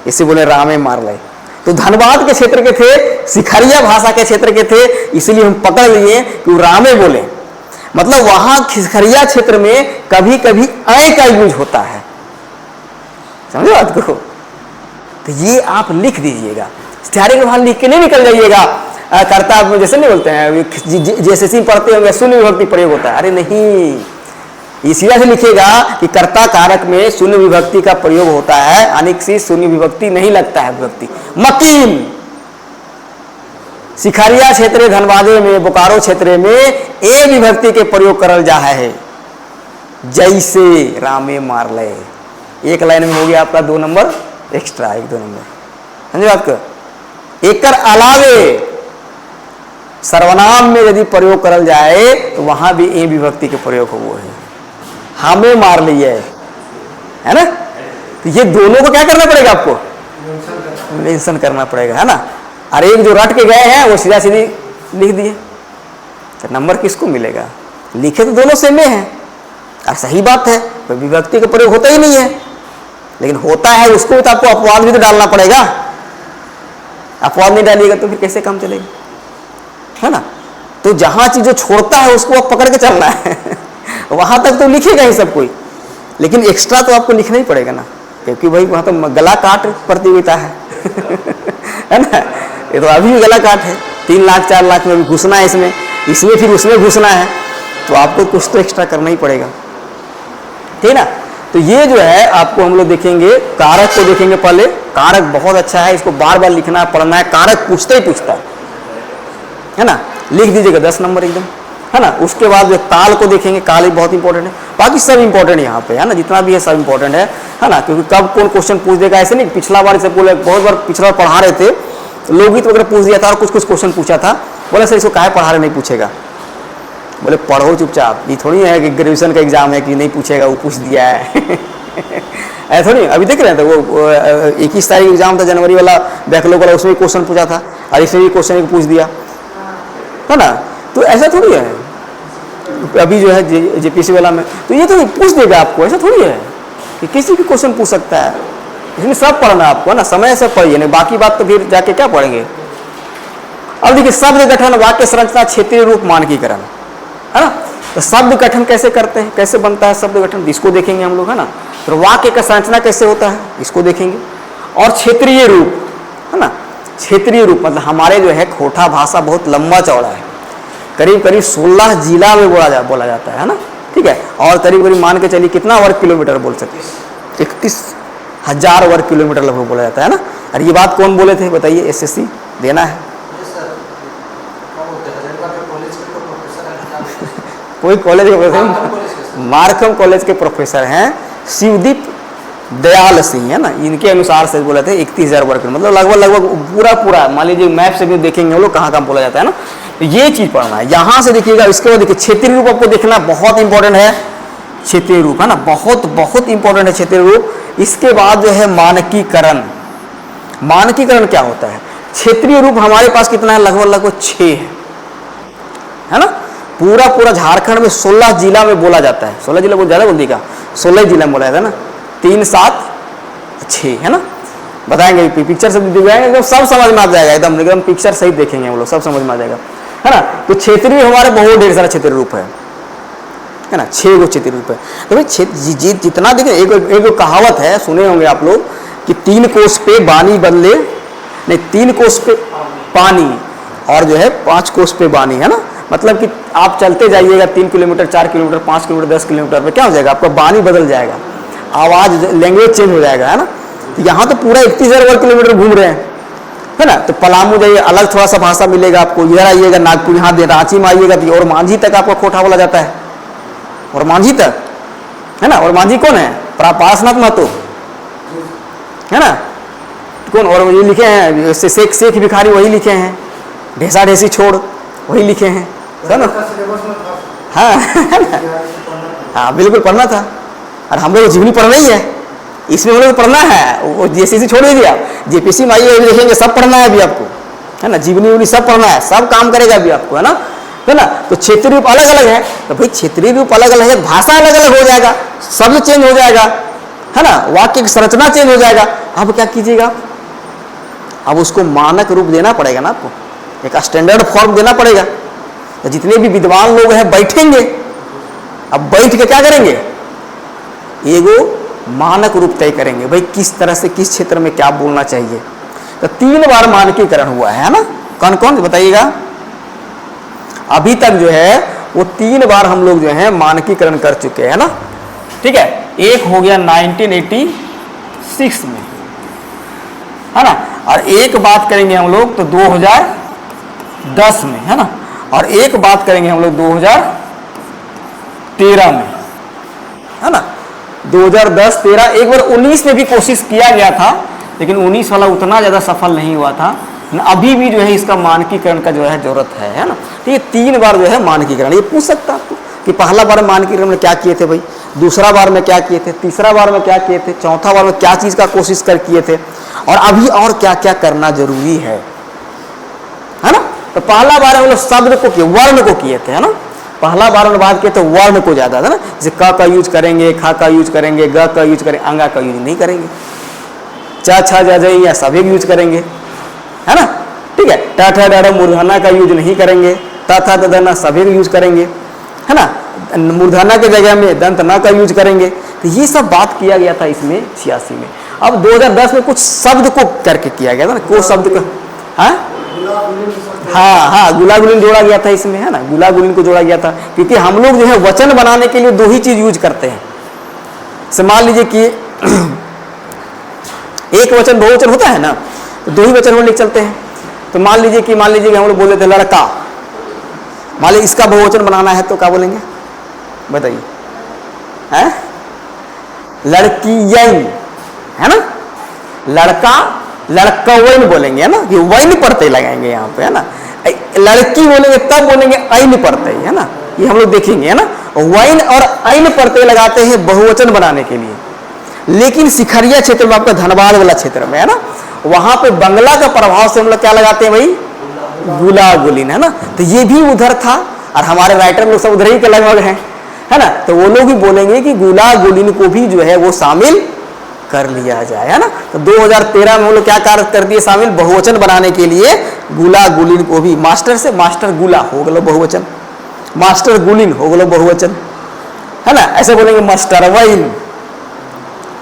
इसे बोले रामे मार ले। तो धनबाद के क्षेत्र के थे, सिखरिया भाषा के क्षेत्र के थे, इसलिए हम पकड़ लिए कि वो रामे बोले। मतलब वहां सिखरिया क्षेत्र में कभी कभी ऐ का यूज होता है, समझे बात को? तो ये आप लिख दीजिएगा, स्टेयरिंग के बाहर लिख के नहीं निकल जाइएगा। कर्ता आप जैसे नहीं बोलते हैं जैसे सी पढ़ते होंगे शून्य विभक्ति प्रयोग होता है, अरे नहीं, इसी से लिखेगा कि कर्ता कारक में शून्य विभक्ति का प्रयोग होता है, अनेक सी शून्य विभक्ति नहीं लगता है विभक्ति। मकीन सिखरिया क्षेत्र धनबादे में बोकारो क्षेत्र में ए विभक्ति के प्रयोग करल जा है, जैसे रामे मार ले। एक लाइन में हो गया आपका 2 नंबर एक्स्ट्रा, 1-2 नंबर, समझे बात को? एक अलावे सर्वनाम में यदि प्रयोग करल जाए तो वहां भी ए विभक्ति के प्रयोग हो, वो है हमें मार लिए, है ना? तो ये दोनों को क्या करना पड़ेगा आपको? मेंशन करना पड़ेगा, है ना? और एक जो रट के गए हैं वो सीधा सीधी लिख दिए, तो नंबर किसको मिलेगा? लिखे तो दोनों सेम में है, और सही बात है, कोई विभक्ति का प्रयोग होता ही नहीं है, लेकिन होता है उसको तो आपको अपवाद भी तो डालना पड़ेगा। अपवाद नहीं डालिएगा तो फिर कैसे काम चलेगा, है ना? तो जहां चीज जो छोड़ता है उसको आप पकड़ के चलना है वहां तक तो लिखेगा ही सब कोई, लेकिन एक्स्ट्रा तो आपको लिखना ही पड़ेगा ना, क्योंकि भाई वहां तो गला काट प्रतियोगिता है है ना? ये तो अभी भी गला काट है, 3 लाख 4 लाख में भी घुसना है, इसमें फिर उसमें घुसना है, तो आपको कुछ तो एक्स्ट्रा करना ही पड़ेगा, ठीक ना? तो ये जो है आपको हम लोग देखेंगे, कारक को देखेंगे पहले। कारक बहुत अच्छा है, इसको बार बार लिखना है, पढ़ना है, कारक पूछते ही पूछता है ना? लिख दीजिएगा 10 नंबर एकदम, है ना? उसके बाद जो काल को देखेंगे, काल ही बहुत इंपॉर्टेंट है, बाकी सब इंपॉर्टेंट यहाँ पे, है ना? जितना भी है सब इंपॉर्टेंट है ना? क्योंकि कब कौन क्वेश्चन पूछ देगा ऐसे नहीं। पिछला बार से बोले, बहुत बार पिछला बार पढ़ा रहे थे, लोकगीत वगैरह पूछ दिया था और कुछ कुछ क्वेश्चन पूछा था, बोले सर इसको काहे पढ़ा रहे, नहीं पूछेगा। बोले पढ़ो चुपचाप, ये थोड़ी है कि ग्रेजुएशन का एग्जाम है कि नहीं पूछेगा, वो पूछ दिया है ऐसा नहीं। अभी देख रहे थे वो 21 तारीख एग्जाम था जनवरी वाला, बैकलॉग वाला, उसमें क्वेश्चन पूछा था, और इसमें भी क्वेश्चन पूछ दिया, है ना? तो ऐसा थोड़ी है अभी जो है जेपीसी वाला में, तो ये तो पूछ देगा आपको, ऐसा थोड़ी है कि किसी भी क्वेश्चन पूछ सकता है। इसमें सब पढ़ना है आपको, है ना? समय से पढ़िए, नहीं बाकी बात तो फिर जाके क्या पढ़ेंगे। अब देखिए शब्द गठन, वाक्य संरचना, क्षेत्रीय रूप, मानकीकरण, है ना? तो शब्द गठन कैसे करते हैं, कैसे बनता है शब्द गठन, इसको देखेंगे हम लोग, है ना? तो वाक्य का संरचना कैसे होता है, इसको देखेंगे। और क्षेत्रीय रूप, है ना? क्षेत्रीय रूप मतलब हमारे जो है खोटा भाषा बहुत लंबा चौड़ा है, करीब करीब 16 जिला में बोला जाता है ना? ठीक है। और करीब करीब मान के चलिए कितना वर्ग किलोमीटर बोल सकते, 31,000 वर्ग किलोमीटर लगभग बोला जाता है ना? और ये बात कौन बोले थे बताइए, SSC देना है कोई कॉलेज के प्रोफेसर, मार्कम कॉलेज के प्रोफेसर हैं शिवदीप दयाल सिंह, है ना? इनके अनुसार से बोले थे 31,000 वर्ग, मतलब लगभग पूरा मान लीजिए मैप से भी देखेंगे हम लोग कहाँ कहाँ बोला जाता है ना। तो ये चीज पढ़ना है, यहाँ से देखिएगा। इसके बाद देखिए क्षेत्रीय रूप आपको देखना बहुत इंपॉर्टेंट है, क्षेत्रीय रूप, है ना? बहुत बहुत इंपॉर्टेंट है क्षेत्रीय रूप। इसके बाद जो है मानकीकरण। मानकीकरण क्या होता है? क्षेत्रीय रूप हमारे पास कितना है, लगभग 6 है ना? पूरा झारखंड में 16 जिला में बोला जाता है। 16 जिला बहुत ज़्यादा बोल देगा, 16 जिला में बोला जाता है ना। 3, 7, 6 है ना? बताएंगे पिक्चर से दिखाएंगे, एकदम सब समझ में आ जाएगा, एकदम पिक्चर सही देखेंगे हम लोग, सब समझ में आ जाएगा, है ना? तो क्षेत्रीय हमारे बहुत ढेर सारा क्षेत्रीय रूप है ना? 6 गो क्षेत्रीय रूप है। तो भाई जितना देखें, एक कहावत है, सुने होंगे आप लोग कि 3 कोस पे बानी बदले, नहीं 3 कोस पे पानी और जो है 5 कोस पे बानी, है ना? मतलब कि आप चलते जाइएगा 3 किलोमीटर, 4 किलोमीटर, 5 किलोमीटर, 10 किलोमीटर पे क्या हो जाएगा, आपका बानी बदल जाएगा, आवाज लैंग्वेज चेंज हो जाएगा, है ना? तो यहाँ तो पूरा 31,000 वर्ग किलोमीटर घूम रहे हैं, है ना? तो पलामू जाइए अलग थोड़ा सा भाषा मिलेगा आपको, इधर आइएगा नागपुर, यहाँ रांची में आइएगा तो और मांझी तक आपका खोटा बोला जाता है, और मांझी तक, है ना? और मांझी कौन है? पारसनाथ महतो, है ना? कौन? और ये लिखे हैं शेख भिखारी, वही लिखे हैं, ढेसा ढेसी छोड़ वही लिखे हैं, है ना? हाँ हाँ बिल्कुल पढ़ना था, और हम लोग जीवनी पढ़ना ही है, इसमें हम लोग पढ़ना है। वो JCC छोड़ दीजिए, आप JPC में आइए देखेंगे, सब पढ़ना है अभी आपको, है ना? जीवनी उवनी सब पढ़ना है, सब काम करेगा अभी आपको, है ना? तो क्षेत्रीय रूप अलग अलग है, तो भाई क्षेत्रीय रूप अलग अलग है, भाषा अलग अलग हो जाएगा, शब्द चेंज हो जाएगा, है ना? वाक्य की संरचना चेंज हो जाएगा। अब क्या कीजिएगा, अब उसको मानक रूप देना पड़ेगा ना आपको, एक स्टैंडर्ड फॉर्म देना पड़ेगा। तो जितने भी विद्वान लोग हैं बैठेंगे, अब बैठ के क्या करेंगे, एगो मानक रूप तय करेंगे, भाई किस तरह से किस क्षेत्र में क्या बोलना चाहिए। तो 3 बार मानकीकरण हुआ है ना। कौन कौन बताइएगा? अभी तक जो है वो 3 बार हम लोग जो है मानकीकरण कर चुके हैं ना, ठीक है। एक हो गया 1986 में, है ना, और एक बात करेंगे हम लोग तो 2010 में, है ना, और एक बात करेंगे हम लोग 2013 में, है ना। 2010, 13, एक बार 19 में भी कोशिश किया गया था, लेकिन 19 वाला उतना ज़्यादा सफल नहीं हुआ था। अभी भी जो है इसका मानकीकरण का जो है जरूरत है ना। तो ये 3 बार जो है मानकीकरण, ये पूछ सकता आपको कि पहला बार मानकीकरण में क्या किए थे भाई, दूसरा बार में क्या किए थे, तीसरा बार में क्या किए थे, चौथा बार में क्या चीज़ का कोशिश कर किए थे, और अभी और क्या क्या करना जरूरी है ना। तो पहला बार हम लोग शब्द को किए, वर्ण को किए थे, है ना। पहला बार में बात किए तो वर्ण को ज़्यादा था ना, जैसे क का यूज करेंगे, ख का यूज करेंगे, ग का यूज करेंगे, अंगा का यूज नहीं करेंगे, च छ ज ज या सभी यूज करेंगे, है ना, ठीक है। ट ठ ड ढ मूर्धना का यूज नहीं करेंगे, त थ द ध न सभी यूज करेंगे, है ना। मूर्धना के जगह में दंत न का यूज करेंगे। तो ये सब बात किया गया था इसमें 86 में। अब 2010 में कुछ शब्द को करके किया गया था ना, को शब्द का, हाँ, गुलागुलिन जोड़ा गया था इसमें, है ना, गुलागुलिन को जोड़ा गया था, क्योंकि हम लोग जो है वचन बनाने के लिए 2 ही चीज यूज करते हैं। से मान लीजिए कि एक वचन बहुवचन होता है ना, तो 2 ही वचन होने चलते हैं। तो मान लीजिए कि हम लोग बोले थे लड़का, मान लीजिए इसका बहुवचन बनाना है तो क्या बोलेंगे बताइए, हैं? लड़कियन, है ना, लड़का लड़कवैन बोलेंगे, है ना, कि वैन पढ़ते लगाएंगे यहाँ पे, है ना। लड़की बोलेंगे तब बोलेंगे ऐन पढ़ते, है ना, ये हम लोग देखेंगे, है ना। वैन और ऐन पढ़ते लगाते हैं बहुवचन बनाने के लिए। लेकिन शिखरिया क्षेत्र में, आपका धनबाद वाला क्षेत्र में, है ना, वहां पे बंगला का प्रभाव से हम लोग क्या लगाते हैं भाई, गुलागुलिन, है ना। तो ये भी उधर था, और हमारे राइटर लोग सब उधर ही के लगभग हैं, है ना। तो वो लोग भी बोलेंगे कि गुलागुलिन को भी जो है वो शामिल कर लिया जाए, है ना। तो 2013 में वो लोग क्या कार्य कर दिए शामिल, बहुवचन बनाने के लिए गुलागुलिन को भी, मास्टर से मास्टर गुला हो गलो बहुवचन, मास्टर गुलिन हो गलो बहुवचन, है ना। ऐसे बोलेंगे मास्टर वैन,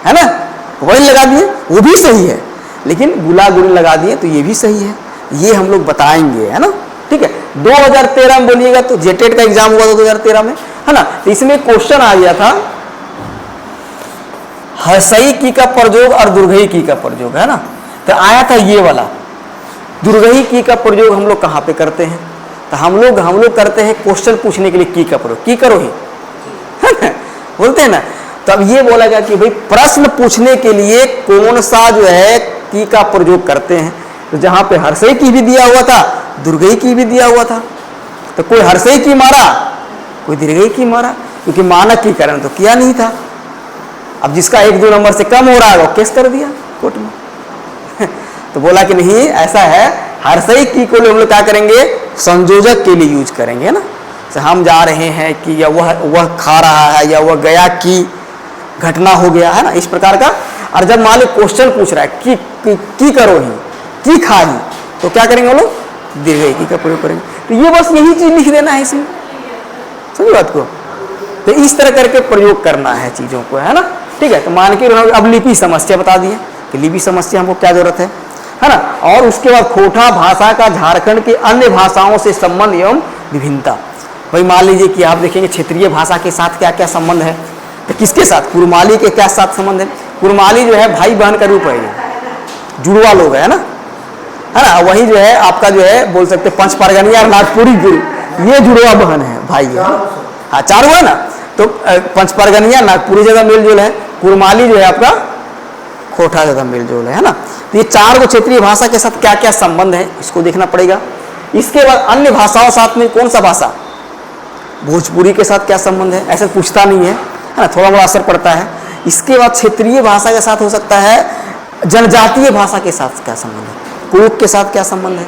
है ना, वैन लगा दिए वो भी सही है, लेकिन गुलागुलिन लगा दिए तो ये भी सही है। ये हम लोग बताएंगे, है ना, ठीक है। 2013 में बोलिएगा तो जेटेट का एग्जाम हुआ था 2013 में, है ना। तो इसमें क्वेश्चन आ गया था हर्षई की का प्रयोग और दुर्गई की का प्रयोग, है ना। तो आया था ये वाला, दुर्गई की का प्रयोग हम लोग कहाँ पे करते हैं, तो हम लोग करते हैं क्वेश्चन पूछने के लिए की का प्रयोग, की करो ही, है ना, बोलते हैं ना। तो अब ये बोला गया कि भाई प्रश्न पूछने के लिए कौन सा जो है की का प्रयोग करते हैं, तो जहां पे हर्षई की भी दिया हुआ था, दुर्गई की भी दिया हुआ था, तो कोई हर्षई की मारा, कोई दीर्घई की मारा, क्योंकि मानकीकरण तो किया नहीं था। अब जिसका 1-2 नंबर से कम हो रहा है वो केस कर दिया कोर्ट में तो बोला कि नहीं ऐसा है, हर्षई की को हम लोग क्या करेंगे, संयोजक के लिए यूज करेंगे, ना। तो हम जा रहे हैं कि या वह खा रहा है, या वह गया की घटना हो गया, है ना, इस प्रकार का। और जब मान लो क्वेश्चन पूछ रहा है की करो ही, की खा ही, तो क्या करेंगे वो लोग, दीर्घई की का प्रयोग करेंगे। तो ये बस यही चीज लिख देना है इसमें, समझ बात को। तो इस तरह करके प्रयोग करना है चीजों को, है ना, ठीक है। तो मान के अब लिपि समस्या बता दिए कि लिपि समस्या हमको क्या जरूरत है ना। और उसके बाद खोटा भाषा का झारखंड के अन्य भाषाओं से संबंध एवं विभिन्नता। भाई मान लीजिए कि आप देखेंगे क्षेत्रीय भाषा के साथ क्या क्या संबंध है, तो किसके साथ, कुरमाली के क्या साथ संबंध है। कुरमाली जो है भाई बहन का रूप है, ये जुड़वा लोग है ना, वही जो है आपका जो है बोल सकते पंच परगनिया और नागपुरी गुरु, ये जुड़वा बहन है, भाई है, हाँ 4 हुआ ना। तो पंच परगनिया नागपुरी ज्यादा मेल जोल है, कुरमाली जो है आपका खोटा ज्यादा मेल जोल है ना। तो ये 4 को क्षेत्रीय भाषा के साथ क्या क्या संबंध है इसको देखना पड़ेगा। इसके बाद अन्य भाषाओं साथ में कौन सा भाषा, भोजपुरी के साथ क्या संबंध है, ऐसा पूछता नहीं है ना, थोड़ा बड़ा असर पड़ता है। इसके बाद क्षेत्रीय भाषा के साथ हो सकता है जनजातीय भाषा के साथ क्या संबंध है, कुरुक के साथ क्या संबंध है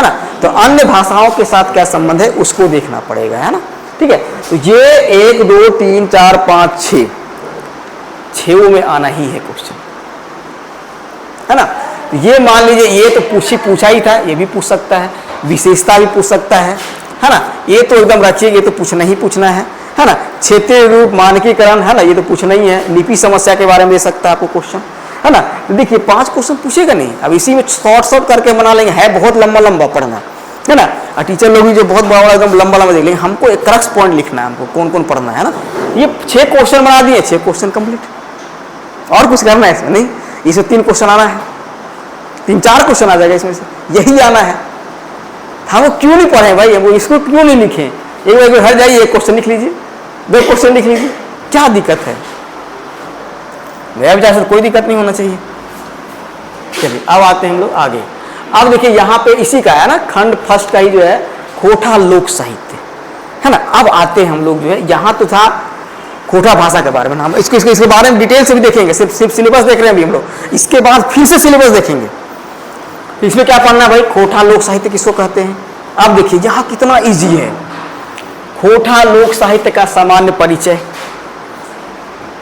ना। तो अन्य भाषाओं के साथ क्या संबंध है उसको देखना पड़ेगा, है ना, ठीक है। तो ये 1 2 3 4 5 6 में आना ही है क्वेश्चन, है ना। तो ये मान लीजिए ये तो पूछा ही था, ये भी पूछ सकता है, विशेषता भी पूछ सकता है ना। ये तो एकदम रखिए, ये तो पूछना ही पूछना है। है ना। क्षेत्रीय रूप मानकीकरण, है ना, ये तो पूछना ही है। लिपि समस्या के बारे में दे सकता है आपको क्वेश्चन, है ना। तो देखिए 5 क्वेश्चन पूछेगा नहीं, अब इसी में शॉर्ट करके बना लेंगे, है बहुत लंबा लंबा पढ़ना, है ना। और टीचर लोग भी जो बहुत बड़ा बड़ा एकदम लंबा लंबा देख लेंगे, हमको एक क्रक्स पॉइंट लिखना है, हमको कौन कौन पढ़ना है ना। ये 6 क्वेश्चन बना दिए, 6 क्वेश्चन कंप्लीट, और कुछ करना है इसमें नहीं। इसमें 3 क्वेश्चन आना है, 3-4 क्वेश्चन आ जाएगा इसमें से, यही आना है। हम क्यों नहीं पढ़े भाई, वो इसको क्यों नहीं लिखे, एक बार हर जाइए, 1 क्वेश्चन लिख लीजिए, 2 क्वेश्चन लिख लीजिए, क्या दिक्कत है। मेरा विचार से कोई दिक्कत नहीं होना चाहिए। चलिए अब आते हैं हम लोग आगे। अब देखिए यहाँ पे इसी का है ना, खंड फर्स्ट का ही जो है खोटा लोक साहित्य, है ना। अब आते हैं हम लोग जो है, यहाँ तो था खोटा भाषा के बारे में, हम इसके बारे में डिटेल से भी देखेंगे, सिर्फ सिलेबस देख रहे हैं अभी हम लोग, इसके बाद फिर से सिलेबस देखेंगे। इसमें क्या पढ़ना है भाई, खोटा लोक साहित्य किसको कहते हैं। अब देखिए यहाँ कितना इजी है, खोटा लोक साहित्य का सामान्य परिचय,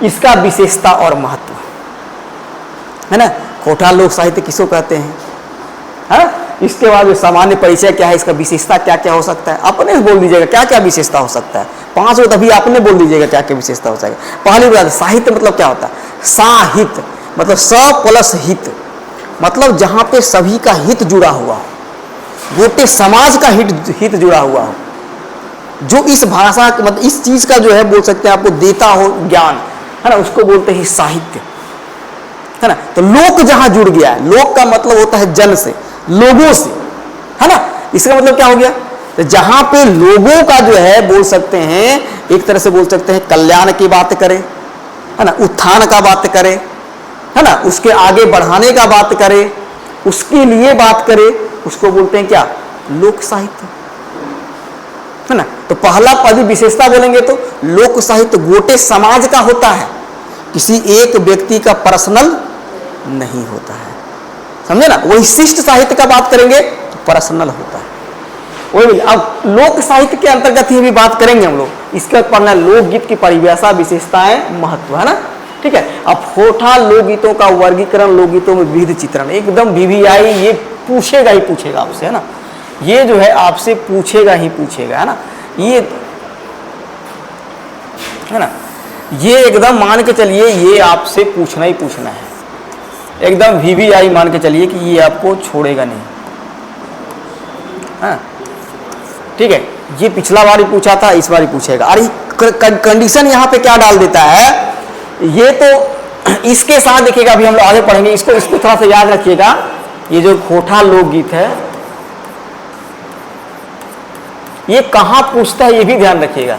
इसका विशेषता और महत्व, है ना। खोटा लोक साहित्य किसको कहते हैं, है। इसके बाद सामान्य परिचय क्या है, इसका विशेषता क्या क्या हो सकता है, अपने बोल दीजिएगा क्या क्या विशेषता हो सकता है, 5 हो तभी आपने बोल दीजिएगा क्या क्या विशेषता हो जाएगा। पहली बात, साहित्य मतलब क्या होता है, साहित्य मतलब स प्लस हित, मतलब जहां पे सभी का हित जुड़ा हुआ हो, गोटे समाज का हित जुड़ा हुआ हो, जो इस भाषा मतलब इस चीज का जो है बोल सकते हैं आपको देता हो ज्ञान, है ना, उसको बोलते हैं साहित्य, है ना। तो लोक जहां जुड़ गया है, लोक का मतलब होता है जन से, लोगों से, है ना। इसका मतलब क्या हो गया, तो जहां पे लोगों का जो है बोल सकते हैं, एक तरह से बोल सकते हैं कल्याण की बात करें, है ना, उत्थान का बात करें, है ना, उसके आगे बढ़ाने का बात करें, उसके लिए बात करें, उसको बोलते हैं क्या, लोक साहित्य, है ना। तो पहला पद विशेषता बोलेंगे तो लोक साहित्य गोटे समाज का होता है, किसी एक व्यक्ति का पर्सनल नहीं होता है, समझे ना। वही शिष्ट साहित्य का बात करेंगे तो पर्सनल होता है वही। अब लोक साहित्य के अंतर्गत ही भी बात करेंगे हम लोग, इसका पढ़ना लोकगीत की परिभाषा, विशेषताएं, महत्व, है ना, ठीक है। अब खोटा लोकगीतों का वर्गीकरण, लोकगीतों में विविध चित्रण, एकदम VVI ये पूछेगा ही पूछेगा आपसे, है ना, ये जो है आपसे पूछेगा ही पूछेगा, है ना, ये, है ना, ये एकदम मान के चलिए ये आपसे पूछना ही पूछना है, एकदम VVI मान के चलिए कि ये आपको छोड़ेगा नहीं, हाँ ठीक है। ये पिछला बार ही पूछा था, इस बार ही पूछेगा। अरे कंडीशन यहाँ पे क्या डाल देता है, ये तो इसके साथ देखिएगा, अभी हम लोग आगे पढ़ेंगे, इसको थोड़ा सा याद रखिएगा। ये जो खोटा लोकगीत है ये कहाँ पूछता है ये भी ध्यान रखिएगा।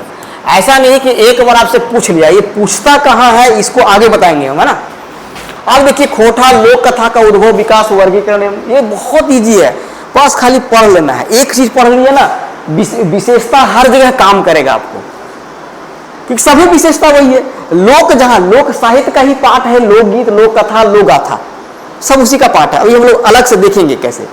ऐसा नहीं कि एक बार आपसे पूछ लिया, ये पूछता कहाँ है इसको आगे बताएंगे हम, है ना। अब देखिए खोटा लोक कथा का उद्भव, विकास, वर्गीकरण, ये बहुत इजी है, बस खाली पढ़ लेना है। एक चीज पढ़ लिया ना, विशेषता हर जगह काम करेगा आपको, क्योंकि सभी विशेषता वही है। लोक जहां लोक साहित्य का ही पाठ है, लोकगीत, लोक कथा, लोक गाथा, सब उसी का पाठ है। अभी हम लोग अलग से देखेंगे कैसे।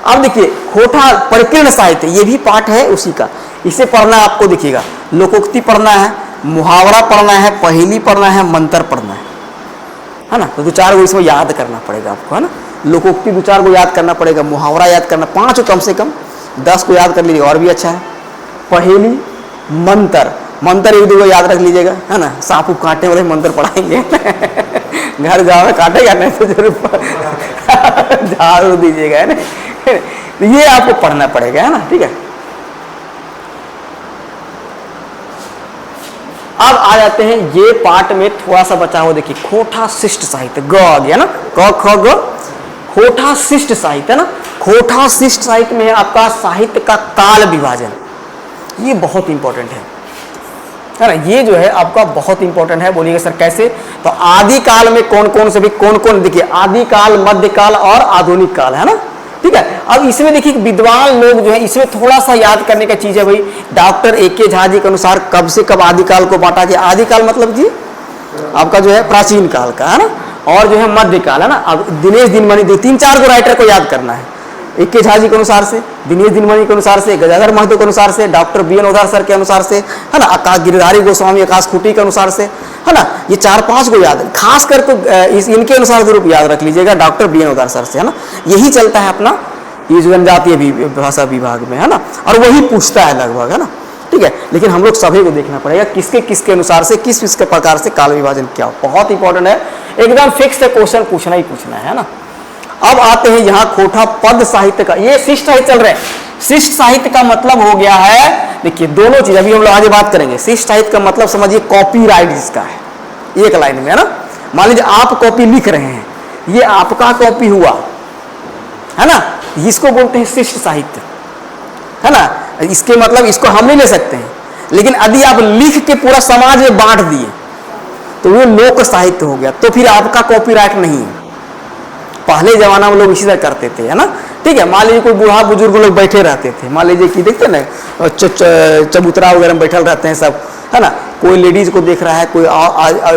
अब देखिए खोटा परिकीर्ण साहित्य, ये भी पाठ है उसी का, इसे पढ़ना आपको देखिएगा। लोकोक्ति पढ़ना है, मुहावरा पढ़ना है, पहेली पढ़ना है, मंत्र पढ़ना है ना। तो 2-4 गो इसमें याद करना पड़ेगा आपको, है ना। लोकोक्ति 2-4 गो याद करना पड़ेगा, मुहावरा याद करना 5 कम से कम, 10 को याद कर लीजिएगा और भी अच्छा है। पहेली, मंत्र 1-2 गो याद रख लीजिएगा, है ना। सांप उप काटने वाले मंत्र पढ़ाएंगे घर जाओ काटेगा नहीं तो जरूर झाड़ू दीजिएगा, है ना। ये आपको पढ़ना पड़ेगा, है ना, ठीक है। अब आ जाते हैं ये पार्ट में थोड़ा सा बचा हुआ, देखिए खोटा शिष्ट साहित्य, ग आ गया ना, क ख ग, खोटा शिष्ट साहित्य, है ना। खोटा शिष्ट साहित्य में है आपका साहित्य का काल विभाजन, ये बहुत इंपॉर्टेंट है ना। ये जो है आपका बहुत इंपॉर्टेंट है। बोलिएगा सर कैसे, तो आदि काल में कौन कौन से भी कौन कौन, देखिए आदि काल, मध्य काल और आधुनिक काल, है ना, ठीक है। अब इसमें देखिए विद्वान लोग जो है, इसमें थोड़ा सा याद करने का चीज है भाई। Doctor A.K. झा जी के अनुसार कब से कब आदिकाल को बांटा गया। आदिकाल मतलब जी आपका जो है प्राचीन काल का, है ना, और जो है मध्यकाल, है ना। अब दिनेश दिनमणि, 3-4 को राइटर को याद करना है। A.K. झा जी के अनुसार से, दिनेश दिनमणि के अनुसार से, गजाधर महतो के अनुसार से, डॉक्टर B.N. ओधार सर के अनुसार से, है ना, आकाश गिरधारी गोस्वामी आकाश खूटी के अनुसार से, है ना। ये 4-5 को याद, खास कर तो इनके अनुसार जरूर याद रख लीजिएगा, डॉक्टर B.N. ओधार सर से, है ना। यही चलता है अपना ये जनजातीय भाषा विभाग में, है ना, और वही पूछता है लगभग, है ना, ठीक ठीक है, लेकिन हम लोग सभी को देखना पड़ेगा किसके किसके अनुसार से किस प्रकार से काल विभाजन क्या हो, बहुत इंपॉर्टेंट है, एकदम फिक्स है, क्वेश्चन पूछना ही पूछना है ना। अब आते हैं यहाँ खोटा पद साहित्य का, ये शिष्ट साहित्य चल रहे हैं। शिष्ट साहित्य का मतलब हो गया है, देखिए दोनों चीज अभी हम लोग आगे बात करेंगे। शिष्ट साहित्य का मतलब समझिए कॉपीराइट जिसका है, एक लाइन में है ना। मान लीजिए आप कॉपी लिख रहे हैं, ये आपका कॉपी हुआ है ना, इसको बोलते हैं शिष्ट साहित्य, है ना। इसके मतलब इसको हम नहीं ले सकते हैं, लेकिन यदि आप लिख के पूरा समाज में बांट दिए तो वो लोक साहित्य हो गया, तो फिर आपका कॉपीराइट नहीं है। पहले जमाना में लोग इसी तरह करते थे, है ना, ठीक है। मान लीजिए कोई बूढ़ा बुजुर्ग लोग बैठे रहते थे, मान लीजिए कि देखते ना चबूतरा वगैरह में बैठल रहते हैं सब, है ना। कोई लेडीज को देख रहा है, कोई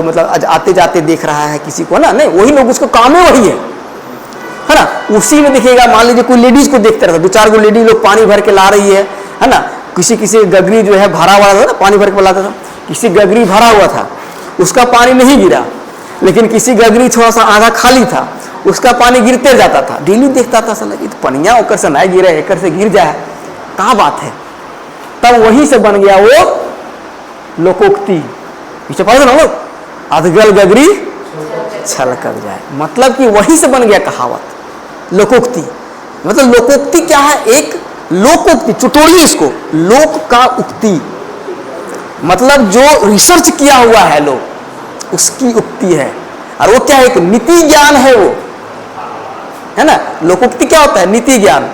मतलब आते जाते देख रहा है किसी को ना, नहीं वही लोग, उसको काम ही वही है ना। उसी में देखिएगा, मान लीजिए कोई लेडीज को देखते रहता, 2-4 गो लेडीज लोग पानी भर के ला रही है ना। किसी गगरी जो है भरा हुआ था ना, पानी भर के लाता था, किसी गगरी भरा हुआ था, उसका पानी नहीं गिरा, लेकिन किसी गगरी थोड़ा सा आधा खाली था, उसका पानी गिरते जाता था। डेली देखता था, साला ये तो पनिया ओकर से नहीं गिरे, एकर से गिर जाए, कहाँ बात है। तब वहीं से बन गया वो लोकोक्ति, पीछे पढ़े ना लोग, अधगल गगरी छलक जाए, मतलब कि वहीं से बन गया कहावत लोकोक्ति। मतलब लोकोक्ति क्या है, एक लोकोक्ति, चुटोरिए इसको, लोक का उक्ति, मतलब जो रिसर्च किया हुआ है लोग, उसकी उक्ति है। और वो क्या है, एक नीति ज्ञान है वो, है ना। लोकोक्ति क्या होता है, नीति ज्ञान।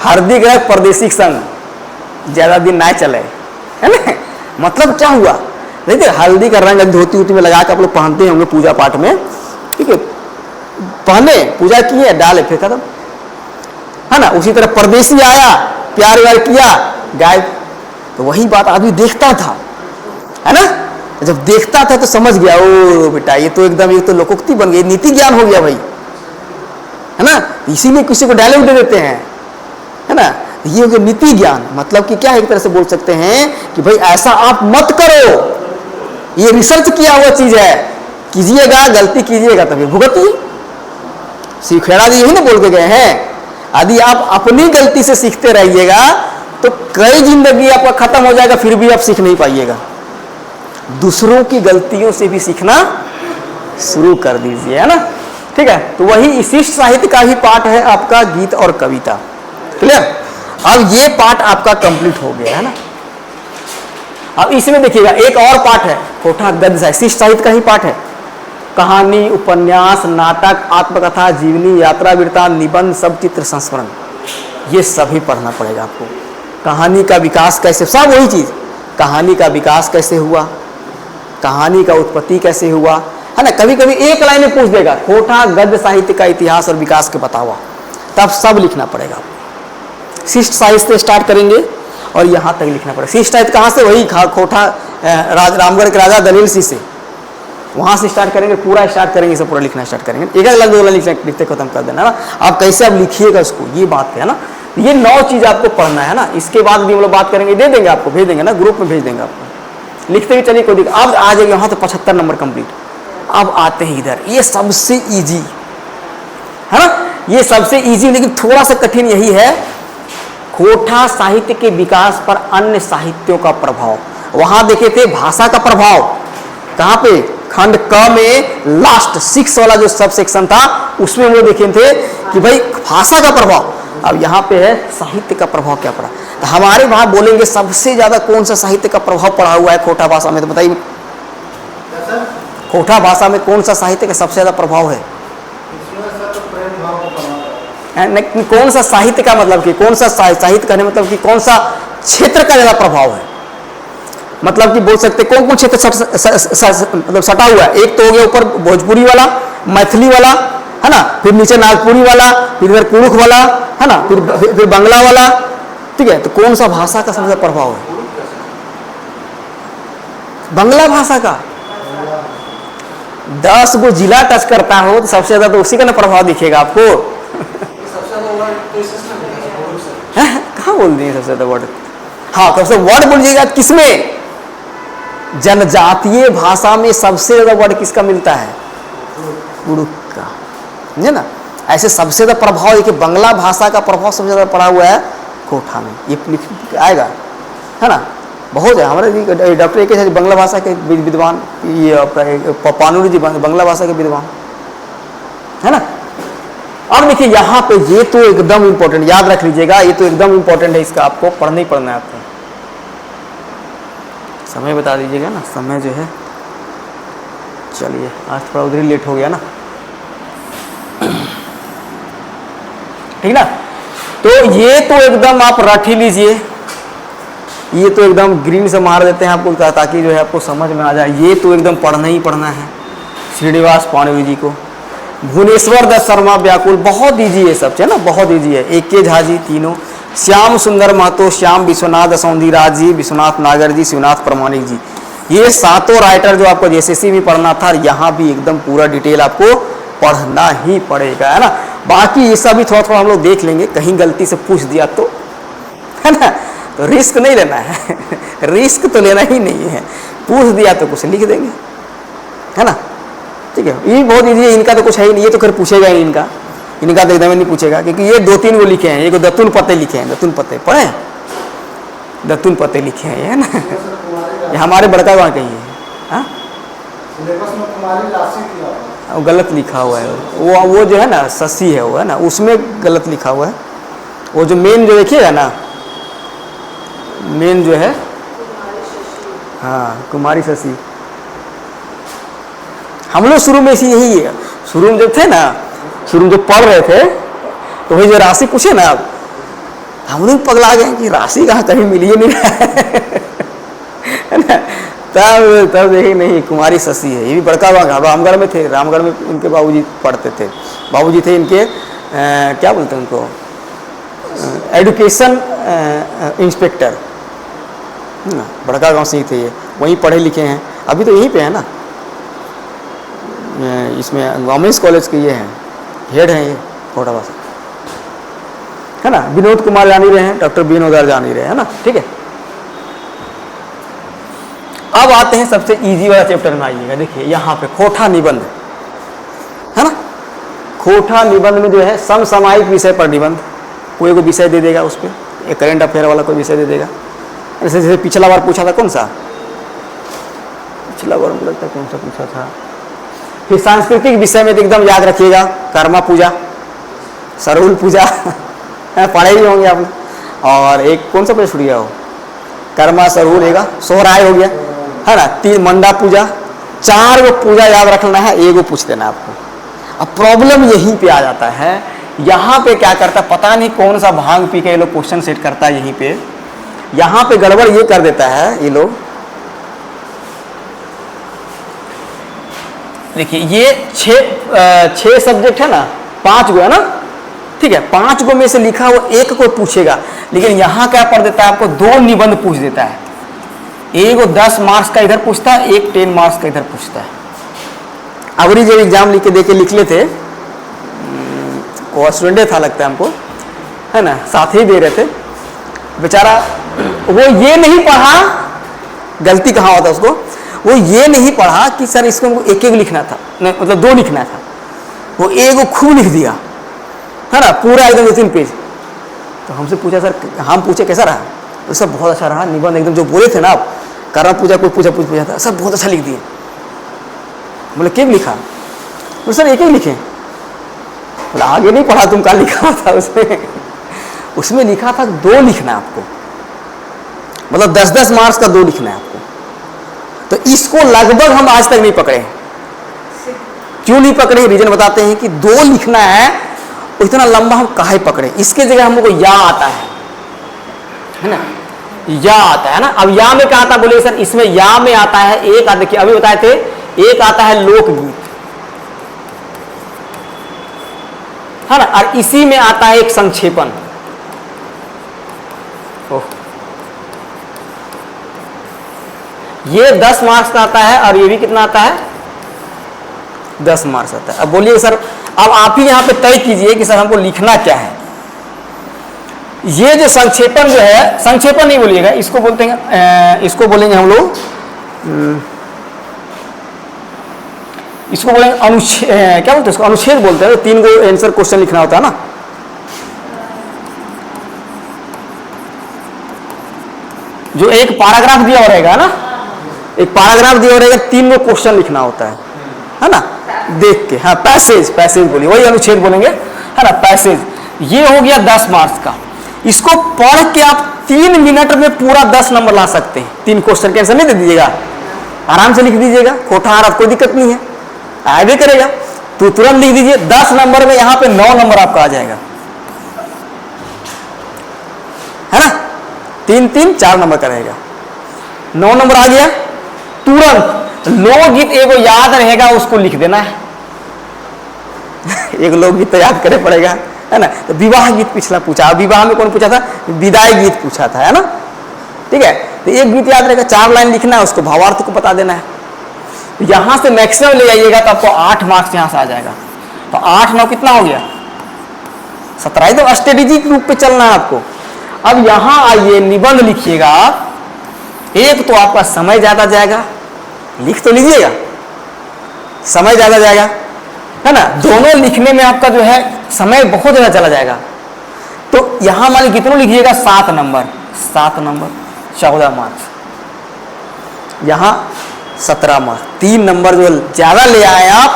हार्दिक रह परदेसी संग, ज्यादा दिन ना चले, है ना। मतलब क्या हुआ, देखिए हल्दी का रंग धोती उती में लगा के आप लोग पहनते होंगे पूजा पाठ में, ठीक है, पहने पूजा किए डाले फिर खत्म, है ना। उसी तरह परदेसी आया, प्यार व्यार किया, गायब। तो वही बात आदमी देखता था, है ना। जब देखता था तो समझ गया, ओ बेटा ये तो एकदम, ये तो लोकोक्ति बन गई, नीति ज्ञान हो गया भाई, है ना। इसीलिए किसी को डायलॉग दे देते हैं, है ना। ये हो गया नीति ज्ञान, मतलब कि क्या एक तरह से बोल सकते हैं कि भाई ऐसा आप मत करो, ये रिसर्च किया हुआ चीज है, कीजिएगा, गलती कीजिएगा तभी भुगतिए। सिखेड़ा जी यही ना बोल के गए हैं, यदि आप अपनी गलती से सीखते रहिएगा तो कई जिंदगी आपका खत्म हो जाएगा, फिर भी आप सीख नहीं पाइएगा। दूसरों की गलतियों से भी सीखना शुरू कर दीजिए, है ना, ठीक है। तो वही शिष्ट साहित्य का ही पाठ है आपका गीत और कविता, क्लियर। अब ये पाठ आपका कंप्लीट हो गया, है ना। अब इसमें देखिएगा एक और पाठ है, खोटा गद्य साहित्य, शिष्ट साहित्य का ही पाठ है। कहानी, उपन्यास, नाटक, आत्मकथा, जीवनी, यात्रा वृत्तांत, निबंध, सब चित्र, संस्मरण, ये सभी पढ़ना पड़ेगा आपको। कहानी का विकास कैसे, सब वही चीज, कहानी का विकास कैसे हुआ, कहानी का उत्पत्ति कैसे हुआ, है ना। कभी कभी एक लाइन में पूछ देगा, खोटा गद्य साहित्य का इतिहास और विकास के बतावा, तब सब लिखना पड़ेगा। शिष्ट साहित्य से स्टार्ट करेंगे और यहाँ तक लिखना पड़ेगा। शिष्ट साहित्य कहाँ से, वही खोटा रामगढ़ के राजा दलील सिंह से, वहाँ से स्टार्ट करेंगे, पूरा स्टार्ट करेंगे, सब पूरा लिखना स्टार्ट करेंगे। एक अलग 2 लाइन लिखते खत्म कर देना, है ना। आप कैसे आप लिखिएगा उसको, ये बात है ना। ये 9 चीज आपको पढ़ना है ना। इसके बाद भी हम लोग बात करेंगे, दे देंगे आपको, भेज देंगे ना, ग्रुप में भेज देंगे आपको, लिखते हुए चलिए कोई दिक्कत। अब आ जाएंगे वहाँ तो 75 नंबर कंप्लीट। अब आते हैं इधर, ये सबसे इजी है ना, ये सबसे इजी, लेकिन थोड़ा सा कठिन यही है, खोटा साहित्य के विकास पर अन्य साहित्यों का प्रभाव। वहां देखे थे भाषा का प्रभाव, कहां पे, खंड क में लास्ट 6 वाला जो सब सेक्शन था, उसमें वो देखे थे कि भाई भाषा का प्रभाव। अब यहाँ पे है साहित्य का प्रभाव क्या पड़ा। तो हमारे वहां बोलेंगे सबसे ज्यादा कौन सा साहित्य का प्रभाव पड़ा हुआ है खोटा भाषा में, तो बताइए खोटा भाषा में कौन सा साहित्य का सबसे ज्यादा प्रभाव है। कौन सा साहित्य का मतलब कि कौन सा साहित्य का मतलब कि कौन सा क्षेत्र का ज्यादा प्रभाव है, मतलब कि बोल सकते कौन कौन क्षेत्र मतलब सटा हुआ है। एक तो हो गया ऊपर भोजपुरी वाला, मैथिली वाला, है ना, फिर नीचे नागपुरी वाला, फिर इधर कुरुख वाला, है ना, फिर बांग्ला वाला, ठीक है। तो कौन सा भाषा का सबसे ज्यादा प्रभाव है, बांग्ला भाषा का। 10 गो जिला टच करता हो तो सबसे ज्यादा तो उसी का ना प्रभाव दिखेगा आपको। कहाँ बोल दिए सबसे ज्यादा वर्ड, हाँ सबसे वर्ड बोलिएगा किसमें, जनजातीय भाषा में सबसे ज्यादा वर्ड किसका मिलता है, कुरुख का, है ना। ऐसे सबसे ज्यादा प्रभाव है कि बांग्ला भाषा का प्रभाव सबसे ज्यादा पड़ा हुआ है खोटा में, ये आएगा, है ना। बहुत है हमारे डॉक्टर एक है बांग्ला भाषा के विद्वान, ये आपका पानुरी जी बांग्ला भाषा के विद्वान है ना। और देखिए यहाँ पे ये तो एकदम इंपॉर्टेंट, याद रख लीजिएगा, ये तो एकदम इंपॉर्टेंट है, इसका आपको पढ़ना ही पढ़ना है आपको। समय बता दीजिएगा ना, समय जो है, चलिए आज थोड़ा उधर ही लेट हो गया ना, ठीक ना। तो ये तो एकदम आप रट ही लीजिए, ये तो एकदम ग्रीन से मार देते हैं आपको ताकि जो है आपको समझ में आ जाए। ये तो एकदम पढ़ना ही पढ़ना है श्रीनिवास पाणिवि जी को। भुवनेश्वर दत्त शर्मा व्याकुल, बहुत ईजी है सब है ना, बहुत ईजी है। एक के झा जी तीनों, श्याम सुंदर महतो, श्याम विश्वनाथ सौंदीराज जी, विश्वनाथ नागर जी, शिवनाथ प्रमाणिक जी, ये सातों राइटर जो आपको एसएससी में पढ़ना था, यहाँ भी एकदम पूरा डिटेल आपको पढ़ना ही पड़ेगा, है ना। बाकी ये सब भी थोड़ा थोड़ा हम लोग देख लेंगे, कहीं गलती से पूछ दिया तो, है ना, तो रिस्क नहीं लेना है रिस्क तो लेना ही नहीं है, पूछ दिया तो कुछ लिख देंगे, है ना, ठीक है। ये बहुत ईजी है, इनका तो कुछ है ही नहीं, ये तो खैर पूछेगा ही, इनका तो एकदम नहीं पूछेगा, क्योंकि ये 2-3 वो लिखे हैं, एक दत्तुन पते लिखे हैं, दत्तुन पते पढ़े, दत्तुन पते लिखे हैं, है ना, ये हमारे बड़का वहाँ कहीं है, हाँ वो गलत लिखा हुआ है, वो जो है ना शशि है, वो है ना, उसमें गलत लिखा हुआ है। वो जो मेन जो देखिएगा ना, मेन जो है, हाँ कुमारी शशि, हम लोग शुरू में इसी यही है, शुरू में जब थे ना, शुरू में जब पढ़ रहे थे तो वही जो राशि पूछे ना, अब हम लोग पगला गए कि राशि कहाँ कहीं मिली ही नहीं है ना। तब देखे नहीं, कुमारी शशि है, ये भी बड़का रामगढ़ में थे, रामगढ़ में उनके बाबूजी पढ़ते थे, बाबूजी थे इनके क्या बोलते हैं उनको, एजुकेशन इंस्पेक्टर, बड़का गांव से ही थे ये, वहीं पढ़े लिखे हैं, अभी तो यहीं पे है ना, इसमें वोमेंस कॉलेज के ये हैं, हेड हैं ये कोटावा से, है ना। विनोद कुमार जान ही रहे हैं, डॉक्टर विनोद जान ही रहे हैं, है ना, ठीक है। अब आते हैं सबसे इजी वाला चैप्टर में, आइएगा देखिए यहाँ पे खोटा निबंध, है ना। खोटा निबंध में जो है समसामयिक विषय पर निबंध, कोई को विषय दे देगा, उस पर एक करंट अफेयर वाला कोई विषय दे देगा, जैसे पिछला बार पूछा था, कौन सा पिछला बार मुझे लगता है कौन सा पूछा था। फिर सांस्कृतिक विषय में तो एकदम याद रखिएगा, कर्मा पूजा, सरहुल पूजा पढ़े ही होंगे आप। और एक कौन सा पूजा छूट गया हो, कर्मा सरहुल रहेगा, सोहराय हो गया, है ना। 3 मंडा पूजा, 4 वो पूजा याद रखना है, एगो पूछ देना आपको। अब प्रॉब्लम यहीं पे आ जाता है, यहाँ पे क्या करता है, पता नहीं कौन सा भांग पी के ये लोग क्वेश्चन सेट करता है, यहीं पे यहाँ पे गड़बड़ ये कर देता है ये लोग। देखिए ये 6 सब्जेक्ट है ना, 5 गो है ना, ठीक है, 5 गो में से लिखा हुआ एक को पूछेगा, लेकिन यहाँ क्या पढ़ देता है आपको, 2 निबंध पूछ देता है, एक 10 मार्क्स का इधर पूछता है, एक 10 मार्क्स का इधर पूछता है। अबरी जब एग्जाम लिख के देखे लिख लेते, वो स्टूडेंट था लगता है हमको, है ना, साथ ही दे रहे थे बेचारा, वो ये नहीं पढ़ा, गलती कहाँ होता उसको, वो ये नहीं पढ़ा कि सर इसको एक लिखना था, नहीं मतलब 2 लिखना था, वो एक खूब लिख दिया, है ना, पूरा एकदम 2-3 पेज। तो हमसे पूछा सर, हम पूछे कैसा रहा, तो सब बहुत अच्छा रहा, निबंध एकदम जो बोले थे ना आप, कर्म पूजा कोई पूछा था, सब बहुत अच्छा लिख दिए। बोले क्या लिखा, तो सर एक लिखे, बोले आगे नहीं पढ़ा, तुम कहाँ लिखा था उसमें लिखा था 2 लिखना है आपको, मतलब 10-10 मार्क्स का 2 लिखना है आपको। तो इसको लगभग हम आज तक नहीं पकड़े, क्यों नहीं पकड़े, रीजन बताते हैं कि 2 लिखना है, इतना लंबा हम काहे पकड़े, इसके जगह हम लोग को या आता है ना, या आता है ना। अब या में क्या आता है, बोले सर इसमें या में आता है एक, देखिए अभी बताए थे, एक आता है लोकगीत, है ना, और इसी में आता है एक संक्षेपण। ये 10 मार्क्स का आता है, और ये भी कितना आता है, 10 मार्क्स आता है। अब बोलिए सर, अब आप ही यहाँ पे तय कीजिए कि सर हमको लिखना क्या है। ये जो संक्षेपण जो है, संक्षेपण नहीं बोलिएगा, इसको बोलते हैं, इसको बोलेंगे हम लोग, इसको बोलेंगे अनुच्छेद, क्या बोलते हैं इसको, अनुच्छेद बोलते हैं। 3 गो आंसर क्वेश्चन लिखना होता है ना, जो एक पैराग्राफ दिया हो रहेगा ना, एक पैराग्राफ दिया हो रहेगा, 3 गो क्वेश्चन लिखना होता है ना, देख के। हाँ, पैसेज, पैसेज बोलिए, वही अनुच्छेद बोलेंगे, है ना, पैसेज। ये हो गया 10 मार्क्स का। इसको पढ़ के आप 3 मिनट में पूरा 10 नंबर ला सकते हैं। 3 क्वेश्चन के आंसर नहीं दे दीजिएगा, आराम से लिख दीजिएगा, खोटा आ रहा कोई दिक्कत नहीं है, आगे करेगा तो तुरंत लिख दीजिए। 10 नंबर में यहाँ पे 9 नंबर आपका आ जाएगा, है ना, 3 3 4 नंबर का रहेगा, 9 नंबर आ गया। तुरंत लोकगीत एगो याद रहेगा, उसको लिख देना है। एक लोकगीत तो याद करे पड़ेगा, है ना। तो विवाह गीत पिछला पूछा, विवाह में कौन पूछा था, विदाई गीत पूछा था, है ना, ठीक है। तो एक गीत याद रहेगा, 4 लाइन लिखना है, उसको भावार्थ को बता देना है। यहां से मैक्सिमम ले जाइएगा तो आपको 8 मार्क्स यहां से आ जाएगा। तो 8 9 कितना हो गया, 17। तो स्ट्रेटेजिक रूप पे चलना है आपको। अब यहां आइए, निबंध लिखिएगा आप। एक तो आपका समय ज्यादा जाएगा, लिख तो लीजिएगा, समय ज्यादा जाएगा, है ना। दोनों लिखने में आपका जो है समय बहुत ज्यादा चला जाएगा। तो यहां मान कितनों लिखिएगा, 7 नंबर, 7 नंबर 14 मार्क्स, यहां 17 मार्क्स। 3 नंबर जो ज्यादा ले आए आप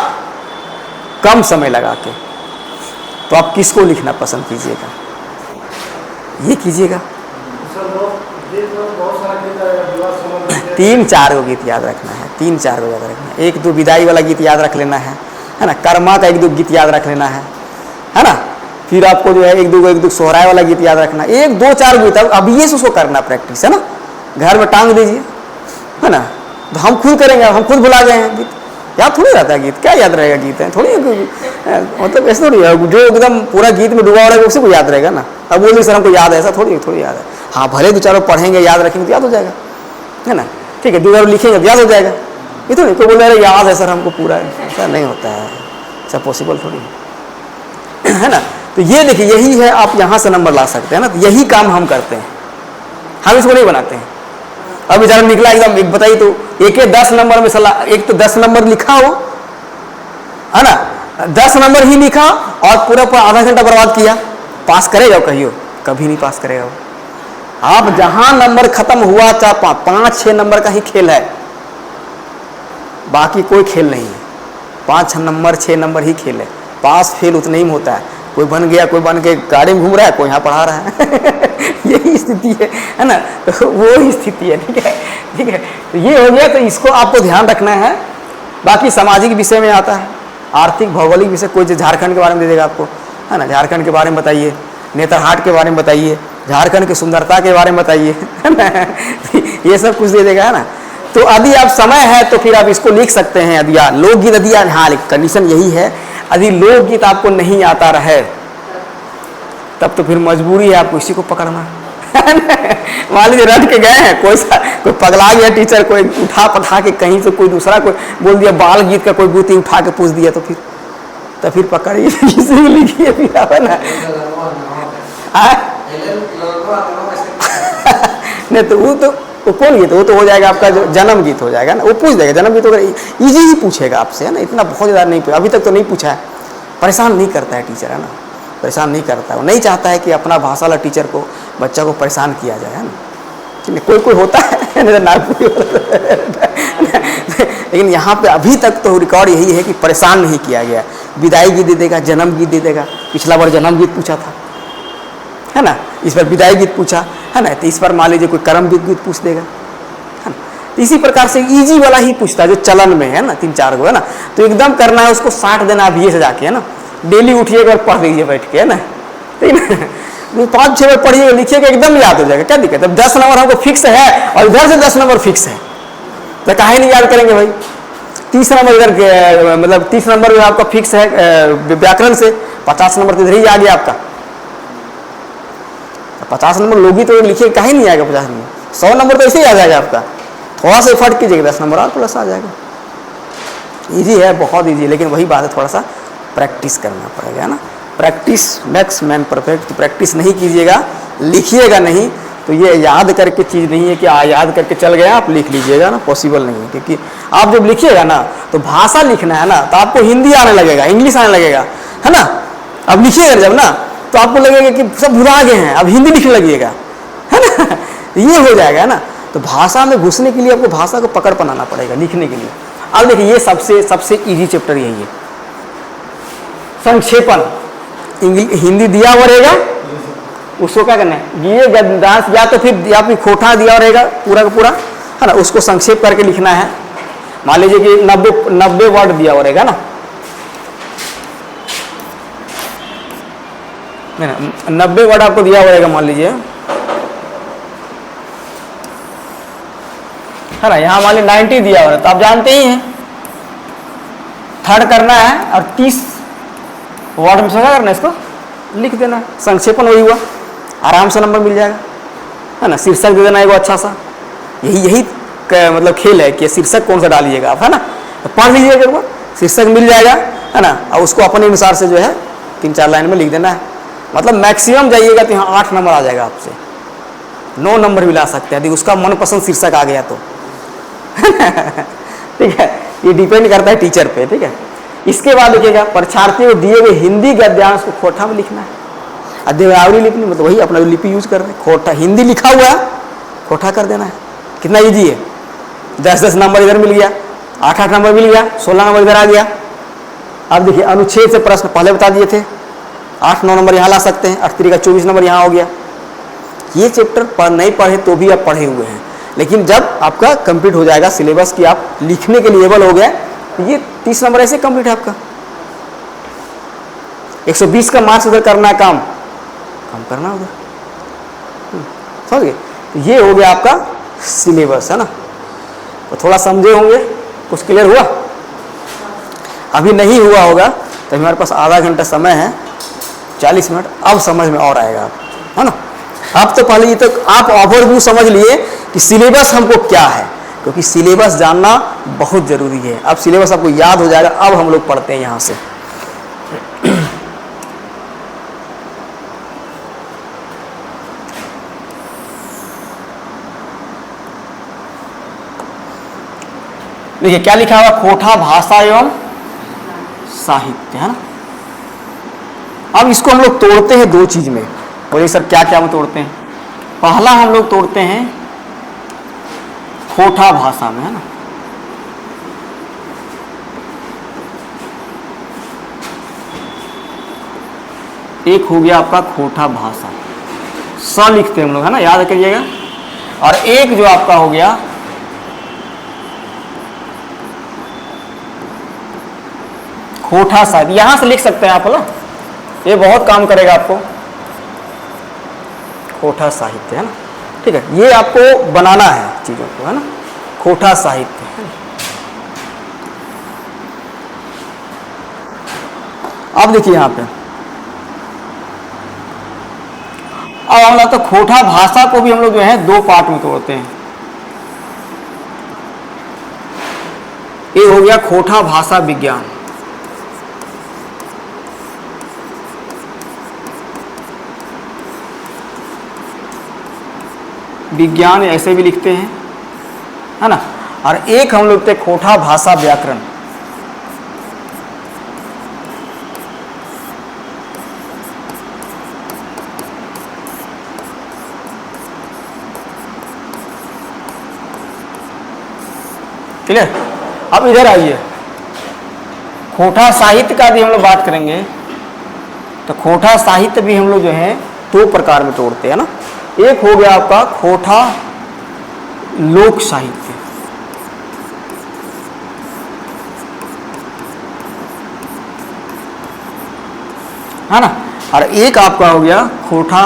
कम समय लगा के। तो आप किसको लिखना पसंद कीजिएगा, ये कीजिएगा। 3-4 गो गीत याद रखना है, 3-4 गो याद रखना है। 1-2 विदाई वाला गीत याद रख लेना है ना। कर्मा का 1-2 गीत याद रख लेना है ना। फिर आपको जो है 1-2 सोहराय वाला गीत याद रखना, 1-2-4 गीत। अब ये से उसको करना प्रैक्टिस, है ना, घर में टांग दीजिए, है ना। तो हम खुद करेंगे, हम खुद भुला गए हैं, गीत याद थोड़ी रहता है, गीत क्या याद रहेगा, गीत है थोड़ी, मतलब ऐसा थोड़ी है जो एकदम पूरा गीत में डूबा रहेगा उसी को याद रहेगा ना। अब बोलिए सर हमको याद है, ऐसा थोड़ी थोड़ी याद है। हाँ, भले 2-4 पढ़ेंगे, याद रखेंगे तो याद हो जाएगा, है ना, ठीक है। 2 लिखेंगे तो याद हो जाएगा, ये तो नहीं कोई बोल रहा है याद है सर हमको पूरा, ऐसा नहीं होता है, ऐसा पॉसिबल थोड़ी है ना। तो ये देखिए, यही है, आप यहाँ से नंबर ला सकते हैं ना। तो यही काम हम करते हैं, हम इसको नहीं बनाते हैं। अब बेचारा निकला एकदम, एक बताइए तो, एक 10 नंबर में सलाह, एक तो 10 नंबर लिखा हो, है ना, 10 नंबर ही लिखा और पूरा आधा घंटा बर्बाद किया, पास करेगा कहियो, कभी नहीं पास करेगा वो। आप जहां नंबर खत्म हुआ, चाहे 5-6 नंबर का ही खेल है, बाकी कोई खेल नहीं है। 5 नंबर 6 नंबर ही खेल है, पास फेल उतना ही होता है। कोई बन गया, कोई बन के गाड़ी में घूम रहा है, कोई यहाँ पढ़ा रहा है यही स्थिति है ना। तो वो ही स्थिति है, ठीक है, ठीक है। तो ये हो गया, तो इसको आपको ध्यान रखना है। बाकी सामाजिक विषय में आता है, आर्थिक भौगोलिक विषय, कोई जो झारखंड के बारे में दे देगा आपको, है ना, झारखंड के बारे में बताइए, नेतरहाट के बारे में बताइए, झारखंड की सुंदरता के बारे में बताइए, है ना ये सब कुछ दे देगा, है ना। तो यदि आप समय है तो फिर आप इसको लिख सकते हैं। यदि लोकगीत, यदि हाँ, कंडीशन यही है, यदि लोकगीत आपको नहीं आता रहे तब तो फिर मजबूरी है आपको इसी को पकड़ना मान लीजिए रट के गए हैं, कोई पगला गया टीचर, कोई उठा पठा के कहीं से कोई दूसरा कोई बोल दिया, बाल गीत का कोई बूती उठा के पूछ दिया, तो फिर पकड़िए इसी लिखिए, फिर है ना नहीं तो वो कौन गीत, वो तो हो जाएगा आपका जो जन्म गीत हो जाएगा ना, वो पूछ देगा। जन्म गीत अगर इजी ही पूछेगा आपसे, है ना, इतना बहुत ज़्यादा नहीं, अभी तक तो नहीं पूछा है। परेशान नहीं करता है टीचर, है ना, परेशान नहीं करता है, वो नहीं चाहता है कि अपना भाषा वाला टीचर को, बच्चा को परेशान किया जाए, है ना। कोई कोई होता है नागपुरी लेकिन यहाँ पे अभी तक तो रिकॉर्ड यही है कि परेशान नहीं किया गया। विदाई गीत दे देगा, जन्म गीत दे देगा, पिछला बार जन्म गीत पूछा था, है ना, इस बार विदाई गीत पूछा, है ना, तो इस बार मान लीजिए कोई कर्म गीत पूछ देगा, है ना। तो इसी प्रकार से इजी वाला ही पूछता है जो चलन में है ना, 3-4 गो, है ना। तो एकदम करना है उसको 60 देना अभी से जाके, है ना, डेली उठिएगा और पढ़ लीजिए बैठ के, है ना, ठीक है। 5-6 बार पढ़िएगा, लिखिएगा, एकदम याद हो जाएगा, क्या दिक्कत है। 10 नंबर हमको फिक्स है और इधर से 10 नंबर फिक्स है, तो काहे नहीं याद करेंगे भाई। 30 नंबर इधर, मतलब 30 नंबर में आपका फिक्स है व्याकरण से, 50 नंबर तो इधर ही आ गया आपका। 50 नंबर लोगी तो लिखिए, काहे नहीं आएगा 50 नंबर, 100 नंबर तो ऐसे ही आ जाएगा आपका। थोड़ा सा एफर्ट कीजिएगा, 10 नंबर और प्लस आ जाएगा। इजी है, बहुत इजी है, लेकिन वही बात है, थोड़ा सा प्रैक्टिस करना पड़ेगा, है ना। Practice makes man perfect. तो प्रैक्टिस नहीं कीजिएगा, लिखिएगा नहीं, तो ये याद करके चीज़ नहीं है कि याद करके चल गए आप लिख लीजिएगा ना, पॉसिबल नहीं है। क्योंकि आप जब लिखिएगा ना, तो भाषा लिखना है ना, तो आपको हिंदी आने लगेगा, इंग्लिश आने लगेगा, है ना। अब लिखिएगा जब ना, तो आपको लगेगा कि सब भुला गए हैं, अब हिंदी लिखने लगिएगा, है ना ये हो जाएगा, है ना। तो भाषा में घुसने के लिए आपको भाषा को पकड़ बनाना पड़ेगा लिखने के लिए। अब देखिए ये सबसे इजी चैप्टर यही है। संक्षेपण, हिंदी दिया हुआ रहेगा, उसको क्या करना है, ये गद्यांश या तो फिर खोटा दिया हुआ रहेगा पूरा का पूरा, है ना, उसको संक्षेप करके लिखना है। मान लीजिए कि 90 वर्ड दिया हुआ रहेगा ना, 90 वर्ड आपको दिया हुआ रहेगा मान लीजिए, है ना, यहाँ मान लीजिए 90 दिया हुआ है, तो आप जानते ही हैं थर्ड करना है और 30 वर्ड में क्या करना है, इसको लिख देना है। संक्षेपण वही हुआ, आराम से नंबर मिल जाएगा, है ना। शीर्षक दे देना है वो अच्छा सा, यही मतलब खेल है कि शीर्षक कौन सा डालिएगा आप, है ना, तो पढ़ लीजिएगा एक बार, शीर्षक मिल जाएगा, है ना, और उसको अपने अनुसार से जो है 3-4 लाइन में लिख देना है। मतलब मैक्सिमम जाइएगा तो यहाँ 8 नंबर आ जाएगा आपसे, 9 नंबर भी ला सकते हैं यदि उसका मनपसंद शीर्षक आ गया तो। ठीक है, ये डिपेंड करता है टीचर पे, ठीक है। इसके बाद देखिएगा परीक्षार्थी को दिए हुए हिंदी गद्यांश को खोटा में लिखना है। और देवनागरी लिपि मतलब वही अपना लिपि यूज कर रहे हैं, खोटा हिंदी लिखा हुआ है खोटा कर देना है। कितना ईजी है, 10-10 नंबर इधर मिल गया, 8-8 नंबर मिल गया, 16 नंबर इधर आ गया। अब देखिए अनुच्छेद से प्रश्न पहले बता दिए थे, 8-9 नंबर यहाँ ला सकते हैं, 8 का 24 नंबर यहाँ हो गया। ये चैप्टर नहीं पढ़े तो भी आप पढ़े हुए हैं, लेकिन जब आपका कंप्लीट हो जाएगा सिलेबस की आप लिखने के लिए एबल हो गए, तो ये 30 नंबर ऐसे कंप्लीट है आपका। 120 का मार्क्स उधर करना है, काम करना उधर, समझ गए। तो ये हो गया आपका सिलेबस, है ना। तो थोड़ा समझे होंगे, कुछ क्लियर हुआ। अभी नहीं हुआ होगा तो हमारे पास आधा घंटा समय है, 40 मिनट, अब समझ में और आएगा, है ना। अब तो पहले ये तो आप ओवरव्यू समझ लिए कि सिलेबस हमको क्या है, क्योंकि सिलेबस जानना बहुत ज़रूरी है। अब सिलेबस आपको याद हो जाएगा, अब हम लोग पढ़ते हैं यहाँ से। देखिए क्या लिखा हुआ, खोटा भाषा एवं साहित्य, है ना। अब इसको हम लोग तोड़ते हैं 2 चीज में। बोलिए सर क्या क्या में तोड़ते हैं। पहला हम लोग तोड़ते हैं खोटा भाषा में, है ना। एक हो गया आपका खोटा भाषा, स लिखते हैं हम लोग, है ना, याद करिएगा। और एक जो आपका हो गया खोटा साहित्य, यहां से लिख सकते हैं आप ना, ये बहुत काम करेगा आपको। खोटा साहित्य, है ना, ठीक है, ये आपको बनाना है चीजों को, है ना, खोटा साहित्य, है ना। अब देखिए यहां पे अब हम लोग तो खोटा भाषा को भी हम लोग जो है 2 पार्ट में तोड़ते हैं। ये हो गया खोटा भाषा विज्ञान, विज्ञान ऐसे भी लिखते हैं, है ना। और एक हम लोग थे खोटा भाषा व्याकरण, क्लियर। अब इधर आइए, खोटा साहित्य का भी हम लोग बात करेंगे। तो खोटा साहित्य भी हम लोग जो है 2 प्रकार में तोड़ते हैं ना। एक हो गया आपका खोटा लोक साहित्य, है ना, और एक आपका हो गया खोटा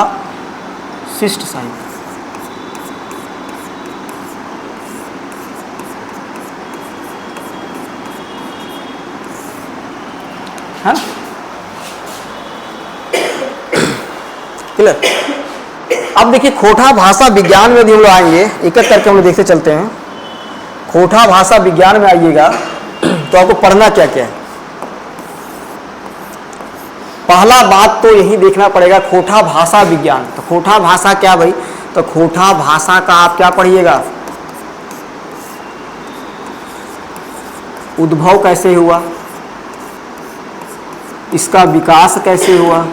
शिष्ट साहित्य, है ना, क्लियर। अब देखिए खोटा भाषा विज्ञान में भी हम लोग आएंगे, एक एक करके हम लोग देखते चलते हैं। खोटा भाषा विज्ञान में आइएगा तो आपको पढ़ना क्या क्या है। पहला बात तो यही देखना पड़ेगा, खोटा भाषा विज्ञान। तो खोटा भाषा क्या भाई, तो खोटा भाषा का आप क्या पढ़िएगा, उद्भव कैसे हुआ, इसका विकास कैसे हुआ,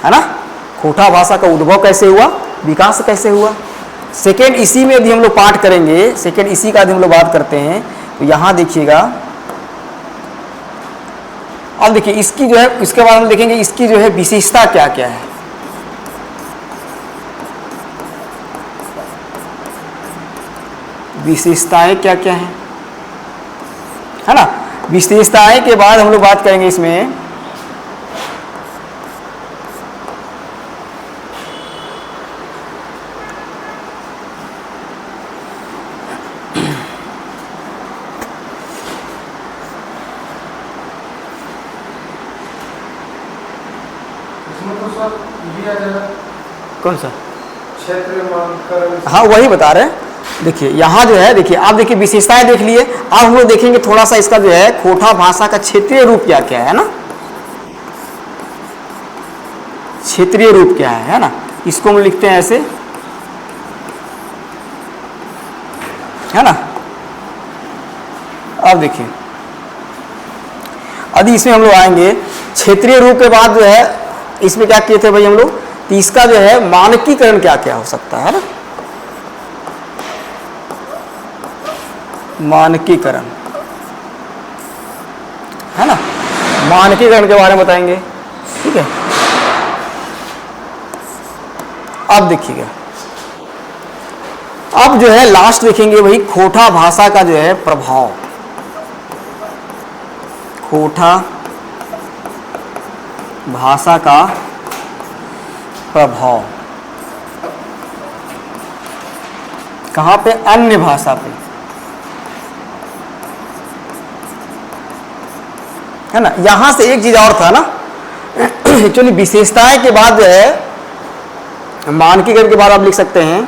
है ना। खोटा भाषा का उद्भव कैसे हुआ, विकास कैसे हुआ। सेकेंड इसी में यदि हम लोग पाठ करेंगे, सेकेंड इसी का यदि हम लोग बात करते हैं तो यहाँ देखिएगा, अब देखिए इसकी जो है, इसके बाद हम देखेंगे इसकी जो है विशेषता क्या क्या है। विशेषताएं क्या क्या हैं, है ना। विशेषताएं के बाद हम लोग बात करेंगे इसमें इसमें तो सर दिया जाएगा कौन सा, क्षेत्र मानकर। हाँ वही बता रहे हैं। देखिए यहाँ जो है, देखिए आप देखिए विशेषताएं देख लिए, अब हम लोग देखेंगे थोड़ा सा इसका जो है खोटा भाषा का क्षेत्रीय रूप क्या क्या है ना, क्षेत्रीय रूप क्या है ना। इसको हम लिखते हैं ऐसे, है ना। अब देखिए यदि इसमें हम लोग आएंगे क्षेत्रीय रूप के बाद जो है इसमें क्या किए थे भाई हम लोग, तो इसका जो है मानकीकरण क्या क्या हो सकता है ना, मानकीकरण, है ना। मानकीकरण के बारे में बताएंगे, ठीक है। अब देखिएगा, अब जो है लास्ट देखेंगे वही खोटा भाषा का जो है प्रभाव, खोटा भाषा का प्रभाव कहाँ पे, अन्य भाषा पे, है ना। यहां से एक चीज और था ना, एक्चुअली विशेषताएं के बाद जो है मानकीकरण के बाद आप लिख सकते हैं,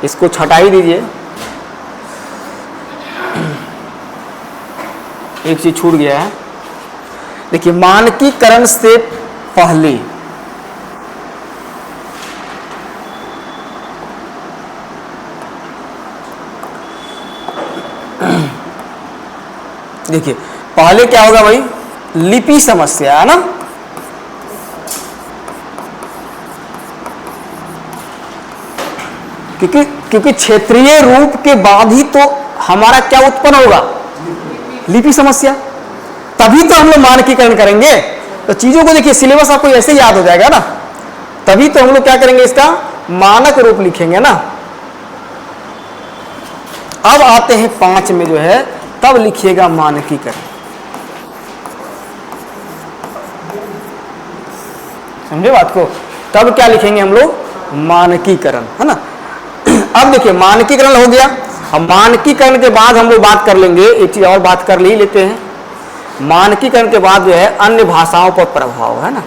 इसको छटाई दीजिए, एक चीज छूट गया है। देखिए मानकीकरण से पहले देखिए पहले क्या होगा भाई, लिपि समस्या, है ना। क्योंकि क्षेत्रीय रूप के बाद ही तो हमारा क्या उत्पन्न होगा, लिपि समस्या, तभी तो हम लोग मानकीकरण करेंगे। तो चीजों को देखिए सिलेबस आपको ऐसे याद हो जाएगा ना, तभी तो हम लोग क्या करेंगे, इसका मानक रूप लिखेंगे ना। अब आते हैं 5 में जो है, तब लिखिएगा मानकीकरण, समझे बात को। तब क्या लिखेंगे हम लोग, मानकीकरण, है ना। अब देखिए मानकीकरण हो गया, अब मानकीकरण के बाद हम लोग बात कर लेंगे, एक चीज और बात कर ही लेते हैं। मानकीकरण के बाद जो है अन्य भाषाओं पर प्रभाव, है ना।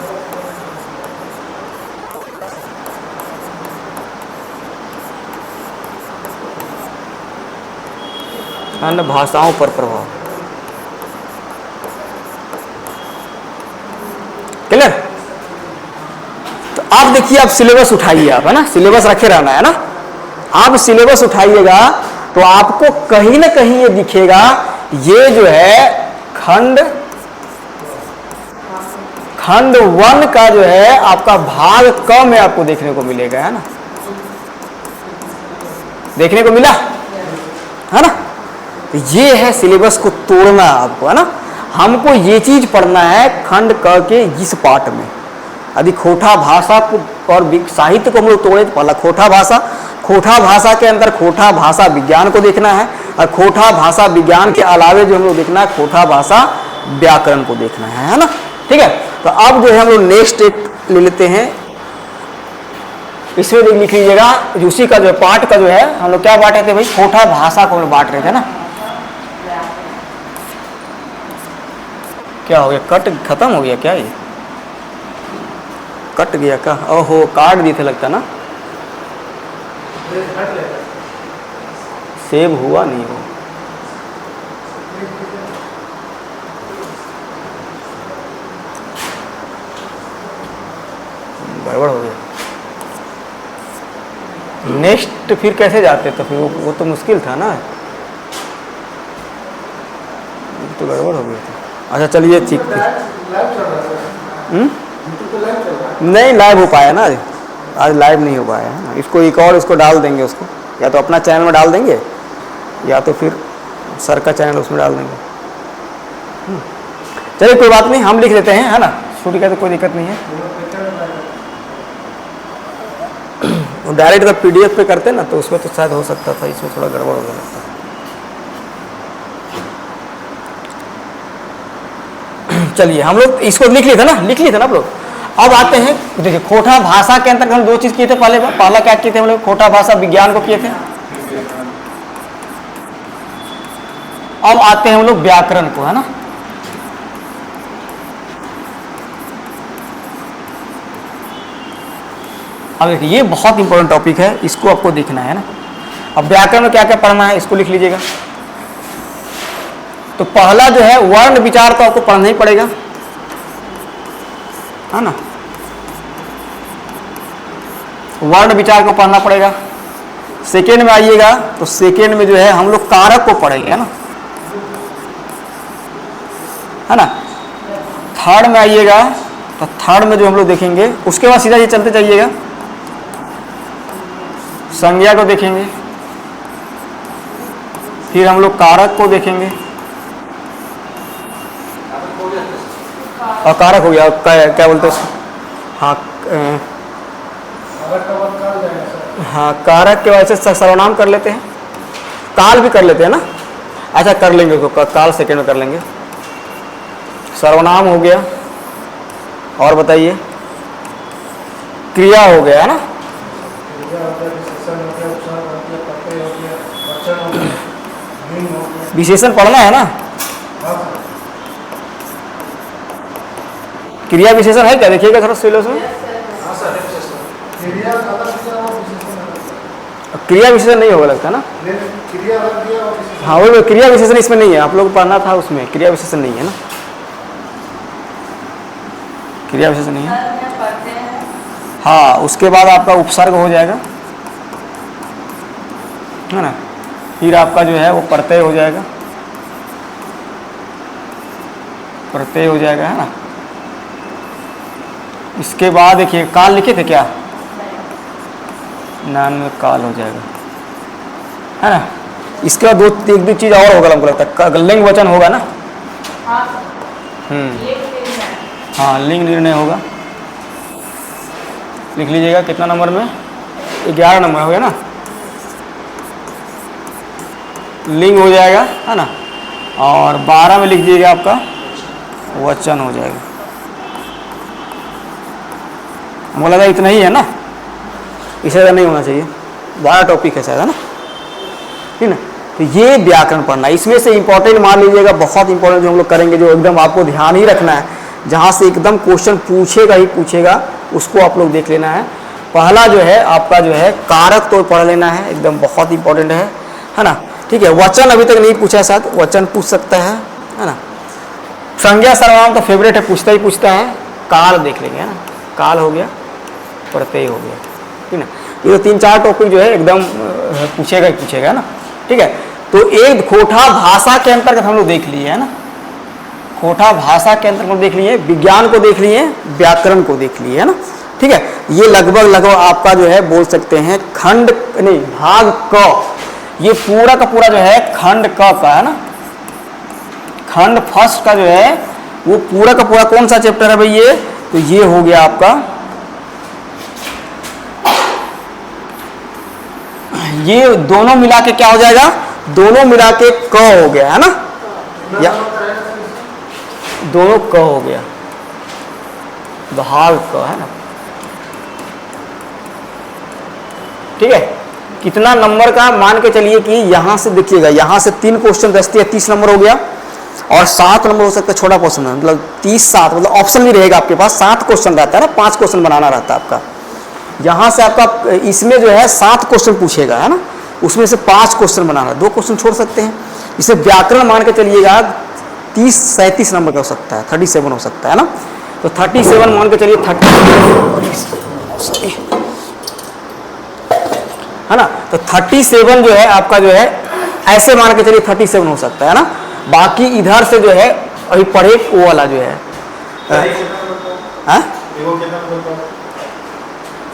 अन्य भाषाओं पर प्रभाव, क्लियर। तो आप देखिए, आप सिलेबस उठाइए, आप, है ना, सिलेबस रखे रहना है ना। आप सिलेबस उठाइएगा तो आपको कहीं ना कहीं ये दिखेगा, ये जो है खंड 1 का जो है आपका भाग क में आपको देखने को मिलेगा, है ना, देखने को मिला, है ना। ये है सिलेबस को तोड़ना आपको, है ना। हमको ये चीज पढ़ना है खंड क के इस पार्ट में। यदि खोटा भाषा को और साहित्य को हम लोग तोड़े तो पहला खोटा भाषा, खोटा भाषा के अंदर खोटा भाषा विज्ञान को देखना है, और खोटा भाषा विज्ञान के अलावे जो हम लोग देखना है खोटा भाषा व्याकरण को देखना है ना, ठीक है। तो अब जो है हम लोग नेक्स्ट एक ले लेते हैं, इसमें लिख लीजिएगा उसी का जो पार्ट का जो है हम लोग क्या बांटे थे भाई, खोटा भाषा को हम लोग बांट रहे थे ना। क्या हो गया, कट खत्म हो गया क्या, ये कट गया क्या, ओहो काट दिए थे लगता ना, सेव हुआ नहीं वो, गड़बड़ हो गया। नेक्स्ट फिर कैसे जाते, तो फिर वो तो मुश्किल था ना, तो गड़बड़ हो गया था। अच्छा चलिए ठीक है, नहीं लाइव हो पाया ना, आज लाइव नहीं हो पाया है ना, इसको एक और इसको डाल देंगे, उसको या तो अपना चैनल में डाल देंगे या तो फिर सर का चैनल उसमें डाल देंगे। चलिए कोई बात नहीं, हम लिख लेते हैं, है ना, छूट गया तो कोई दिक्कत नहीं है। डायरेक्ट अगर PDF पे करते ना तो उसमें तो शायद हो सकता था, इसमें थोड़ा गड़बड़ हो गया लगता है। चलिए हम लोग इसको लिख लिए थे ना, लिख लिए थे ना आप लोग। अब आते हैं, देखिए खोटा भाषा के अंतर्गत हम दो चीज़ किए थे। पहला क्या किए थे हम लोग, खोटा भाषा विज्ञान को किए थे। अब आते हैं हम लोग व्याकरण को, है ना। अब देखिए ये बहुत इंपॉर्टेंट टॉपिक है, इसको आपको देखना है ना। अब व्याकरण में क्या क्या पढ़ना है इसको लिख लीजिएगा। तो पहला जो है वर्ण विचार तो आपको पढ़ना ही पड़ेगा, है ना। वर्ण विचार को पढ़ना पड़ेगा। सेकेंड में आइएगा तो सेकेंड में जो है हम लोग कारक को पढ़ेंगे, है ना। थर्ड में आइएगा तो थर्ड में जो हम लोग देखेंगे, उसके बाद सीधा ये चलते जाइएगा, संज्ञा को देखेंगे, फिर हम लोग कारक को देखेंगे, और कारक हो गया क्या बोलते हैं उसको, हाँ हाँ कारक के वजह से सर्वनाम कर लेते हैं, काल भी कर लेते हैं ना। अच्छा कर लेंगे उसको, काल सेकेंड में कर लेंगे। सर्वनाम हो गया, और बताइए क्रिया हो गया, है ना। विशेषण पढ़ना है ना। क्रिया विशेषण है क्या, देखिएगा थोड़ा सिलेबस में। क्रिया विशेषण नहीं होगा लगता है ना। हाँ वो क्रिया विशेषण इसमें नहीं है, आप लोग पढ़ना था उसमें, क्रिया विशेषण नहीं है ना, क्रिया विशेषण नहीं है। हाँ उसके बाद आपका उपसर्ग हो जाएगा, है ना। फिर आपका जो है वो प्रत्यय हो जाएगा, प्रत्यय हो जाएगा, है ना। इसके बाद देखिए काल लिखे थे क्या, नान में काल हो जाएगा, है ना। इसके बाद एक दो चीज और होगा हमको लगता है, लिंग वचन होगा ना। हाँ लिंग निर्णय होगा, लिख लीजिएगा कितना नंबर में, 11 नंबर हो गया ना। लिंग हो जाएगा, है ना। और 12 में लिख दीजिएगा आपका वचन हो जाएगा। हमको लगा इतना ही है ना, इससे ज़्यादा नहीं होना चाहिए, 12 टॉपिक है शायद, है ना, ठीक ना। तो ये व्याकरण पढ़ना, इसमें से इंपॉर्टेंट मान लीजिएगा, बहुत इंपॉर्टेंट जो हम लोग करेंगे, जो एकदम आपको ध्यान ही रखना है, जहाँ से एकदम क्वेश्चन पूछेगा ही पूछेगा, उसको आप लोग देख लेना है। पहला जो है आपका जो है कारक तो पढ़ लेना है, एकदम बहुत इंपॉर्टेंट है ना। ठीक है, वचन अभी तक नहीं पूछा, साथ वचन पूछ सकता है ना। संज्ञा सर्वनाम तो फेवरेट है, पूछता ही पूछता है। काल देख लेंगे, है ना, काल हो गया, प्रत्यय हो गया, ठीक है। ये तो 3-4 टॉपिक जो है एकदम पूछेगा ही पूछेगा, है ना। ठीक है, तो एक खोटा भाषा के अंतर्गत हम लोग देख लिए, है ना। खोटा भाषा के अंतर्गत देख लिए, विज्ञान को देख लिए, व्याकरण को देख लिए, है ना। ठीक है, ये लगभग आपका जो है बोल सकते हैं खंड नहीं भाग क, ये पूरा का पूरा जो है खंड क का, है ना। खंड फर्स्ट का जो है वो पूरा का पूरा कौन सा चैप्टर है भाई ये, तो ये हो गया आपका, ये दोनों मिला के क्या हो जाएगा, दोनों मिला के क हो गया, है ना, या दोनों क हो गया, भाग क, है ना। ठीक है, कितना नंबर का मान के चलिए कि यहां से देखिएगा, यहां से 3 क्वेश्चन बचते हैं, 30 नंबर हो गया, और 7 नंबर हो सकता है, छोटा क्वेश्चन है, मतलब 30-7, मतलब ऑप्शन भी रहेगा आपके पास, 7 क्वेश्चन रहता है ना, 5 क्वेश्चन बनाना रहता है आपका। यहाँ से आपका इसमें जो है 7 क्वेश्चन पूछेगा, है ना, उसमें से 5 क्वेश्चन बनाना, 2 क्वेश्चन छोड़ सकते हैं। इसे व्याकरण मान के चलिएगा 30-37 नंबर का हो सकता है, 37 हो सकता है ना। तो 37 मान के चलिए, 30 है ना। तो 37 जो है आपका जो है ऐसे मान के चलिए 37 हो सकता है ना। बाकी इधर से जो है अभी पढ़े वो वाला जो है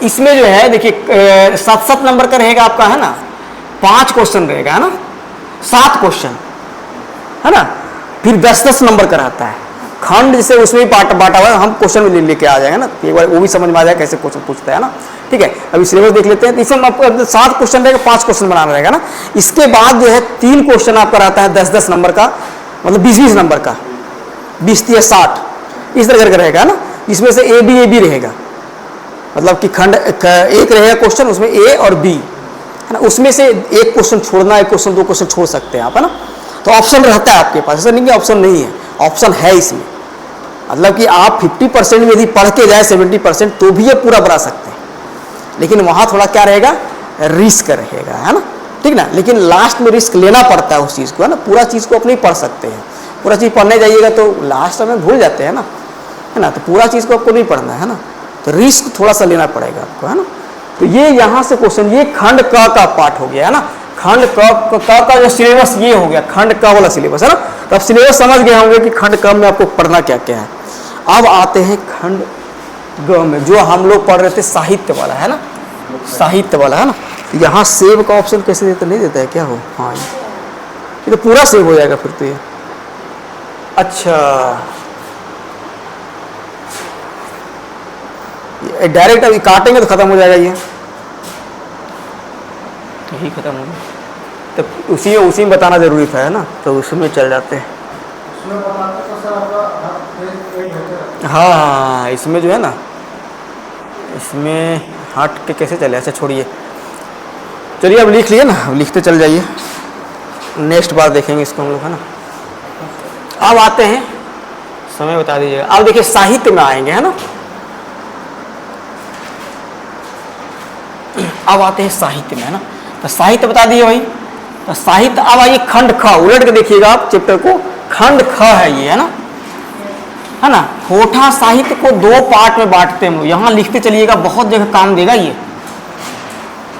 इसमें जो है देखिए 7-7 नंबर का रहेगा आपका, है ना, 5 क्वेश्चन रहेगा, है ना, 7 क्वेश्चन, है ना। फिर 10-10 नंबर का रहता है खंड, जिसे उसमें भी बांटा हुआ है, हम क्वेश्चन में लेके आ जाएंगे ना, एक बार वो भी समझ में आ जाएगा कैसे क्वेश्चन पूछता है ना। ठीक है, अभी सिलेबस देख लेते हैं। तो इसमें आपको 7 क्वेश्चन रहेगा, 5 क्वेश्चन बनाना रहेगा ना। इसके बाद जो है 3 क्वेश्चन आपका रहता है 10-10 नंबर का, मतलब 20-20 नंबर का, 20-30 60 इस तरह करके रहेगा ना। इसमें से ए बी रहेगा, मतलब कि खंड एक रहेगा क्वेश्चन, उसमें ए और बी, है ना। उसमें से एक क्वेश्चन छोड़ना, एक क्वेश्चन 2 क्वेश्चन छोड़ सकते हैं आप, है ना। तो ऑप्शन रहता है आपके पास, ऐसा नहीं कि ऑप्शन नहीं है, ऑप्शन है इसमें। मतलब कि आप 50% में यदि पढ़ के जाए 70% तो भी ये पूरा बना सकते हैं, लेकिन वहाँ थोड़ा क्या रहेगा, रिस्क रहेगा, है ना। ठीक ना, लेकिन लास्ट में रिस्क लेना पड़ता है उस चीज़ को, है ना। पूरा चीज़ को अपने ही पढ़ सकते हैं, पूरा चीज़ पढ़ने जाइएगा तो लास्ट में भूल जाते हैं ना, है ना। तो पूरा चीज़ को आपको नहीं पढ़ना है ना, तो रिस्क थोड़ा सा लेना पड़ेगा आपको, है ना। तो ये यहाँ से क्वेश्चन, ये खंड क का पार्ट हो गया, है ना। खंड क का जो सिलेबस ये हो गया, खंड क वाला सिलेबस, है ना। तो अब सिलेबस समझ गए होंगे कि खंड क में आपको पढ़ना क्या क्या है। अब आते हैं खंड ग में, जो हम लोग पढ़ रहे थे साहित्य वाला, है ना, साहित्य वाला, है ना। यहाँ सेव का ऑप्शन कैसे देता, नहीं देता है क्या हो, हाँ ये तो पूरा सेव हो जाएगा फिर तो ये। अच्छा, डायरेक्ट अभी काटेंगे तो खत्म हो जाएगा ये, यही खत्म हो गया। तो उसी में बताना जरूरी था, है ना, तो उसमें चल जाते हैं। उसमें बताते तो सर आपका पेज होता है। हाँ, इसमें जो है ना, इसमें हट के कैसे चले, अच्छा छोड़िए, चलिए अब लिख लिए ना, अब लिखते चल जाइए, नेक्स्ट बार देखेंगे इसको हम लोग, है ना। अब आते हैं, समय बता दीजिएगा। अब देखिए साहित्य में आएंगे, है ना। अब आते हैं साहित्य में, है ना। तो साहित्य बता दिए भाई, तो साहित्य। अब आइए खंड ख, उलट के देखिएगा आप चैप्टर को, खंड ख है ये, है ना, है ना। होठा साहित्य को 2 पार्ट में बांटते हैं हम लोग, यहां लिखते चलिएगा, बहुत जगह काम देगा ये।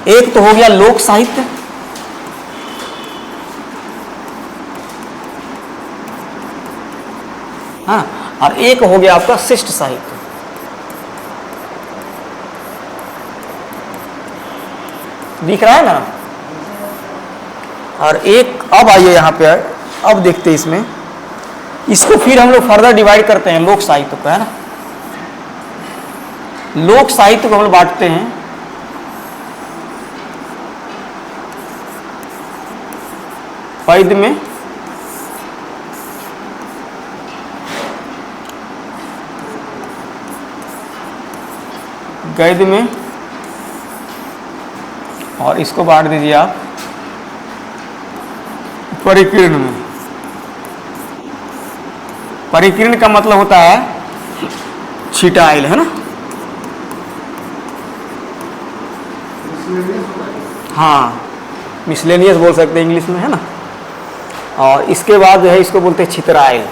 एक तो हो गया लोक साहित्य, हाँ, और एक हो गया आपका शिष्ट साहित्य। दिख रहा है ना। और एक, अब आइए यहाँ पे, अब देखते हैं इसमें, इसको फिर हम लोग फर्दर डिवाइड करते हैं लोक साहित्य को, है ना। लोक साहित्य को हम लोग बांटते हैं पद्य में, गद्य में, और इसको बांट दीजिए आप परिकीर्ण में। परिकीर्ण का मतलब होता है छिटाइल, है ना। हाँ, मिसलेनियस बोल सकते हैं इंग्लिश में, है ना। और इसके बाद जो है इसको बोलते हैं छितराइल,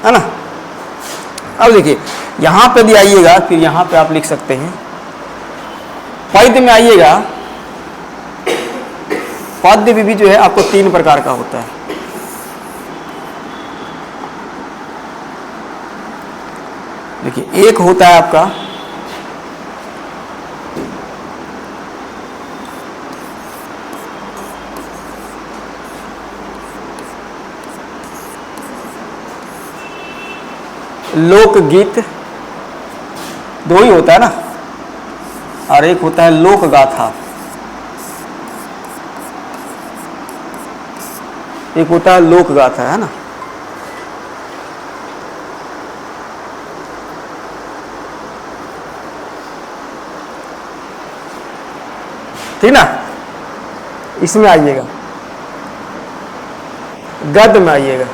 है ना। अब देखिए यहाँ पे भी आइएगा, फिर यहाँ पे आप लिख सकते हैं पद्य में आइएगा। पद्य भी जो है आपको 3 प्रकार का होता है। देखिए, एक होता है आपका लोकगीत, 2 ही होता है ना, और एक होता है लोक गाथा, एक होता है लोक गाथा, है ना। ठीक ना। इसमें आइएगा, गद्य में आइएगा।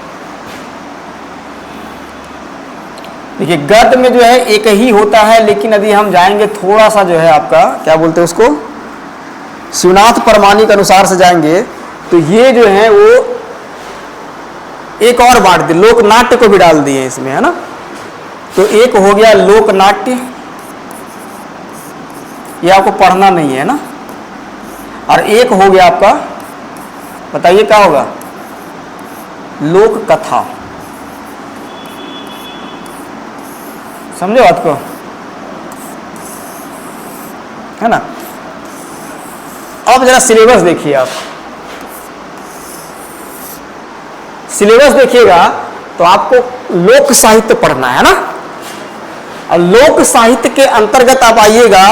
देखिए गद्य में जो है एक ही होता है, लेकिन यदि हम जाएंगे थोड़ा सा जो है आपका क्या बोलते हैं उसको, शिवनाथ परमाणु के अनुसार से जाएंगे तो ये जो है वो एक और बांट दिए, लोकनाट्य को भी डाल दिए इसमें, है ना। तो एक हो गया लोकनाट्य, ये आपको पढ़ना नहीं है ना। और एक हो गया आपका, बताइए क्या होगा, लोक कथा, समझे बात को, है ना। अब जरा सिलेबस देखिए आप, सिलेबस देखिएगा तो आपको लोक साहित्य पढ़ना है ना। और लोक साहित्य के अंतर्गत आप आइएगा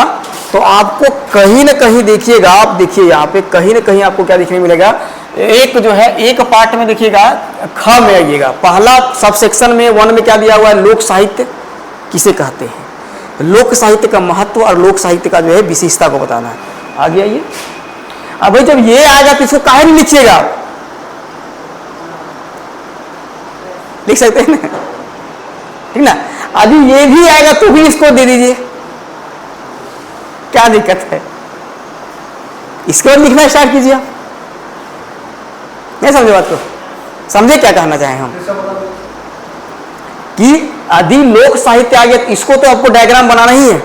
तो आपको कहीं ना कहीं देखिएगा, आप देखिए यहाँ पे कहीं ना कहीं आपको क्या देखने मिलेगा, एक जो है एक पार्ट में देखिएगा ख में आइएगा, पहला सब सेक्शन में 1 में क्या दिया हुआ है, लोक साहित्य किसे कहते हैं, लोक साहित्य का महत्व और लोक साहित्य का जो है विशेषता को बताना है। आगे आइए। अब भाई जब ये आएगा तो इसको काहे नहीं लिखिएगा आप, लिख सकते हैं ना, ठीक ना। अभी ये भी आएगा तो भी इसको दे दीजिए, क्या दिक्कत है, इसके बाद लिखना स्टार्ट कीजिए आप। नहीं समझे बात को, समझे क्या कहना चाहें हम, कि यदि लोक साहित्य आ गया तो इसको तो आपको डायग्राम बनाना ही है,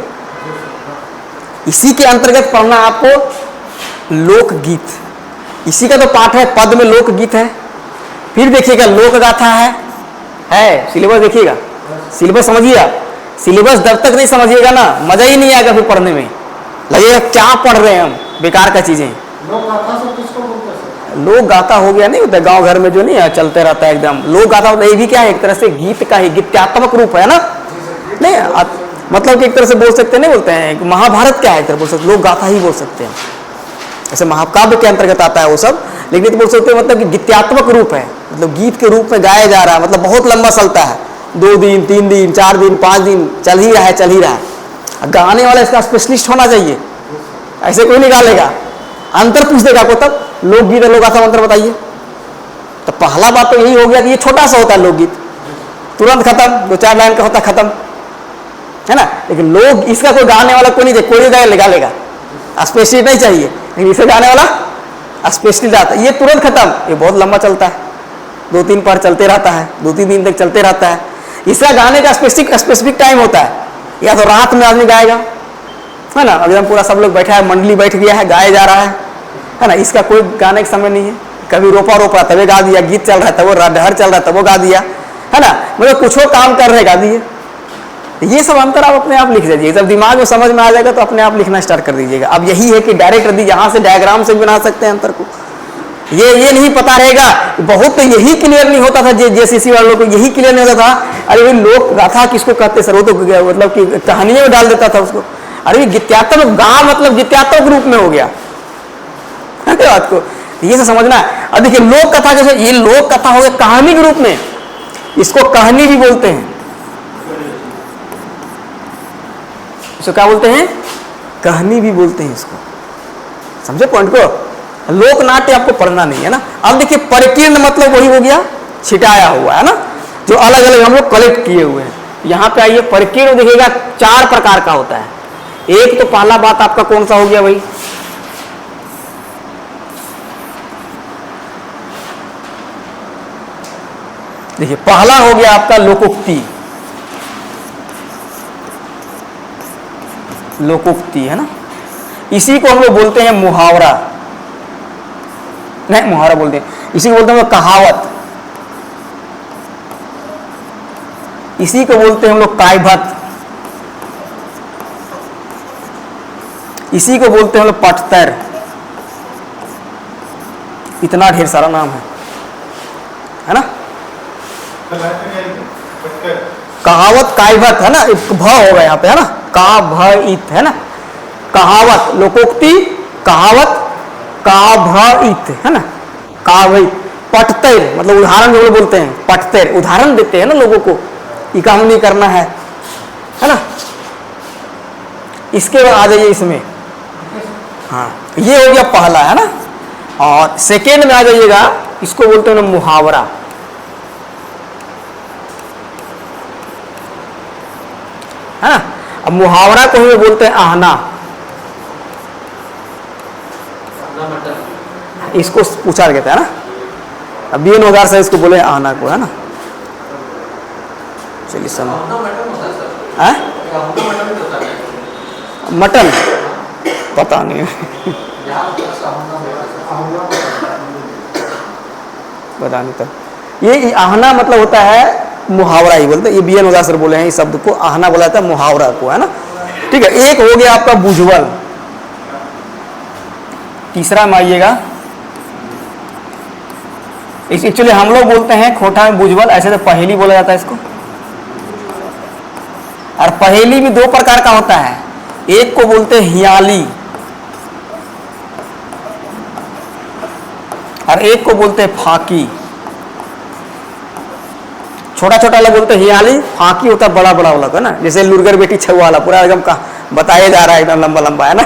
इसी के अंतर्गत पढ़ना आपको लोकगीत, इसी का तो पाठ है, पद में लोकगीत है। फिर देखिएगा लोक गाथा है, सिलेबस देखिएगा, सिलेबस समझिए आप, सिलेबस जब तक नहीं समझिएगा ना मजा ही नहीं आएगा फिर पढ़ने में, लगेगा क्या पढ़ रहे हैं हम, बेकार का चीजें। लोक गाथा से किसको बोलते हैं? लोक गाथा हो गया नहीं होता गांव घर में जो नहीं है चलते रहता है एकदम, लोक गाथा ये भी क्या है, एक तरह से गीत का ही गीत्यात्मक रूप है ना, नहीं मतलब कि एक तरह से बोल सकते नहीं बोलते हैं, महाभारत क्या है एक तरह बोल सकते, लोक गाथा ही बोल सकते हैं, ऐसे महाकाव्य के अंतर्गत आता है वो सब, लेकिन तो बोल सकते हैं मतलब कि गीत्यात्मक रूप है, मतलब गीत के रूप में गाया जा रहा है, मतलब बहुत लंबा चलता है, 2 दिन 3 दिन 4 दिन 5 दिन चल ही रहा है, चल ही रहा है। गाने वाला इसका स्पेशलिस्ट होना चाहिए, ऐसे कोई नहीं गा लेगा, अंतर पूछ देगा को तब लोकगीत और लोक गाथा अंतर बताइए। तो पहला बात तो यही हो गया कि ये छोटा सा होता है लोकगीत, तुरंत खत्म, 2-4 लाइन का होता खत्म, है ना। लेकिन लोग इसका कोई गाने वाला कोई नहीं चाहिए, कोई गा लेगा, स्पेशलिस्ट नहीं चाहिए, लेकिन इसे गाने वाला स्पेशलिस्ट आता है, ये तुरंत खत्म, ये बहुत लंबा चलता है, 2-3 पार चलते रहता है, 2-3 दिन तक चलते रहता है। इसका गाने का स्पेसिफिक टाइम होता है, या तो रात में आदमी गाएगा, है ना, एकदम पूरा सब लोग बैठा है, मंडली बैठ गया है, गाया जा रहा है ना, इसका कोई गाने का समय नहीं है, कभी रोपा तभी गा दिया, गीत चल रहा है तब वो डहर चल रहा है तब वो गा दिया, है ना, मतलब कुछ काम कर रहे गा दिए। ये सब अंतर आप अपने आप लिख दीजिए, जब दिमाग में समझ में आ जाएगा तो अपने आप लिखना स्टार्ट कर दीजिएगा। अब यही है कि डायरेक्ट यदि यहाँ से डायग्राम से बना सकते हैं अंतर को, ये नहीं पता रहेगा, बहुत तो यही क्लियर नहीं होता था, जेसीसी वालों को यही क्लियर नहीं होता था, अरे वो लोक गाथा किसको कहते सर, वो तो मतलब कि कहानियों में डाल देता था उसको, अरे गीत्यात्मक गा मतलब गीत्यात्मक रूप में हो गया बात को, ये से समझना है। अब देखिए लोक कथा जैसे, ये लोक कथा हो गया कहानी के रूप में, इसको कहानी भी बोलते हैं, इसको क्या बोलते हैं, कहानी भी बोलते हैं इसको, समझे पॉइंट को। लोक नाट्य आपको पढ़ना नहीं है ना। अब देखिए परिकीर्ण मतलब वही हो गया छिटाया हुआ, है ना, जो अलग अलग हम लोग कलेक्ट किए हुए हैं। यहाँ पे आइए, परिकीर्ण देखिएगा 4 प्रकार का होता है। एक तो पहला बात आपका कौन सा हो गया भाई, देखिए पहला हो गया आपका लोकोक्ति, लोकोक्ति है ना, इसी को हम लोग बोलते हैं मुहावरा, नहीं मुहावरा बोलते हैं, इसी को बोलते हैं कहावत, इसी को बोलते हैं हम लोग कायभत, इसी को बोलते हैं हम लोग पटतर, इतना ढेर सारा नाम है ना। कहावत कायभत है ना, एक भ होगा यहाँ पे, है ना, का भ इत है ना, कहावत लोकोक्ति, कहावत का भ इत है ना, कावइत, पटतर मतलब उदाहरण जो लोग बोलते हैं, पटतर उदाहरण देते हैं ना लोगों को, ये काम नहीं करना है ना। इसके बाद आ जाइए इसमें, हाँ ये हो गया पहला, है ना। और सेकेंड में आ जाइएगा, इसको बोलते हैं मुहावरा, है ना। अब मुहावरा को ही बोलते हैं आहना, इसको पूछा गया है ना, अब BN वगैरह से इसको बोले आहना को, है ना। चलिए समझ, मटन पता नहीं पता नहीं, तो ये आहना मतलब होता है मुहावरा ही बोलते हैं। ये BN ओझा सर बोले हैं इस शब्द को, आहना बोला था मुहावरा को, है ना। ठीक है, एक हो गया आपका बुझवल। तीसरा में आइएगा, एक्चुअली हम लोग बोलते हैं खोटा में बुझवल, ऐसे तो पहेली बोला जाता है इसको। और पहेली भी दो प्रकार का होता है, एक को बोलते हैं हियाली और एक को बोलते हैं फाकी। छोटा छोटा लोग बोलते हैं हियाली, फाकी होता है बड़ा बड़ा वाला है ना, जैसे लुरगर बेटी छुआ वाला, पूरा एकदम का बताया जा रहा है, एकदम लंबा लंबा, है ना।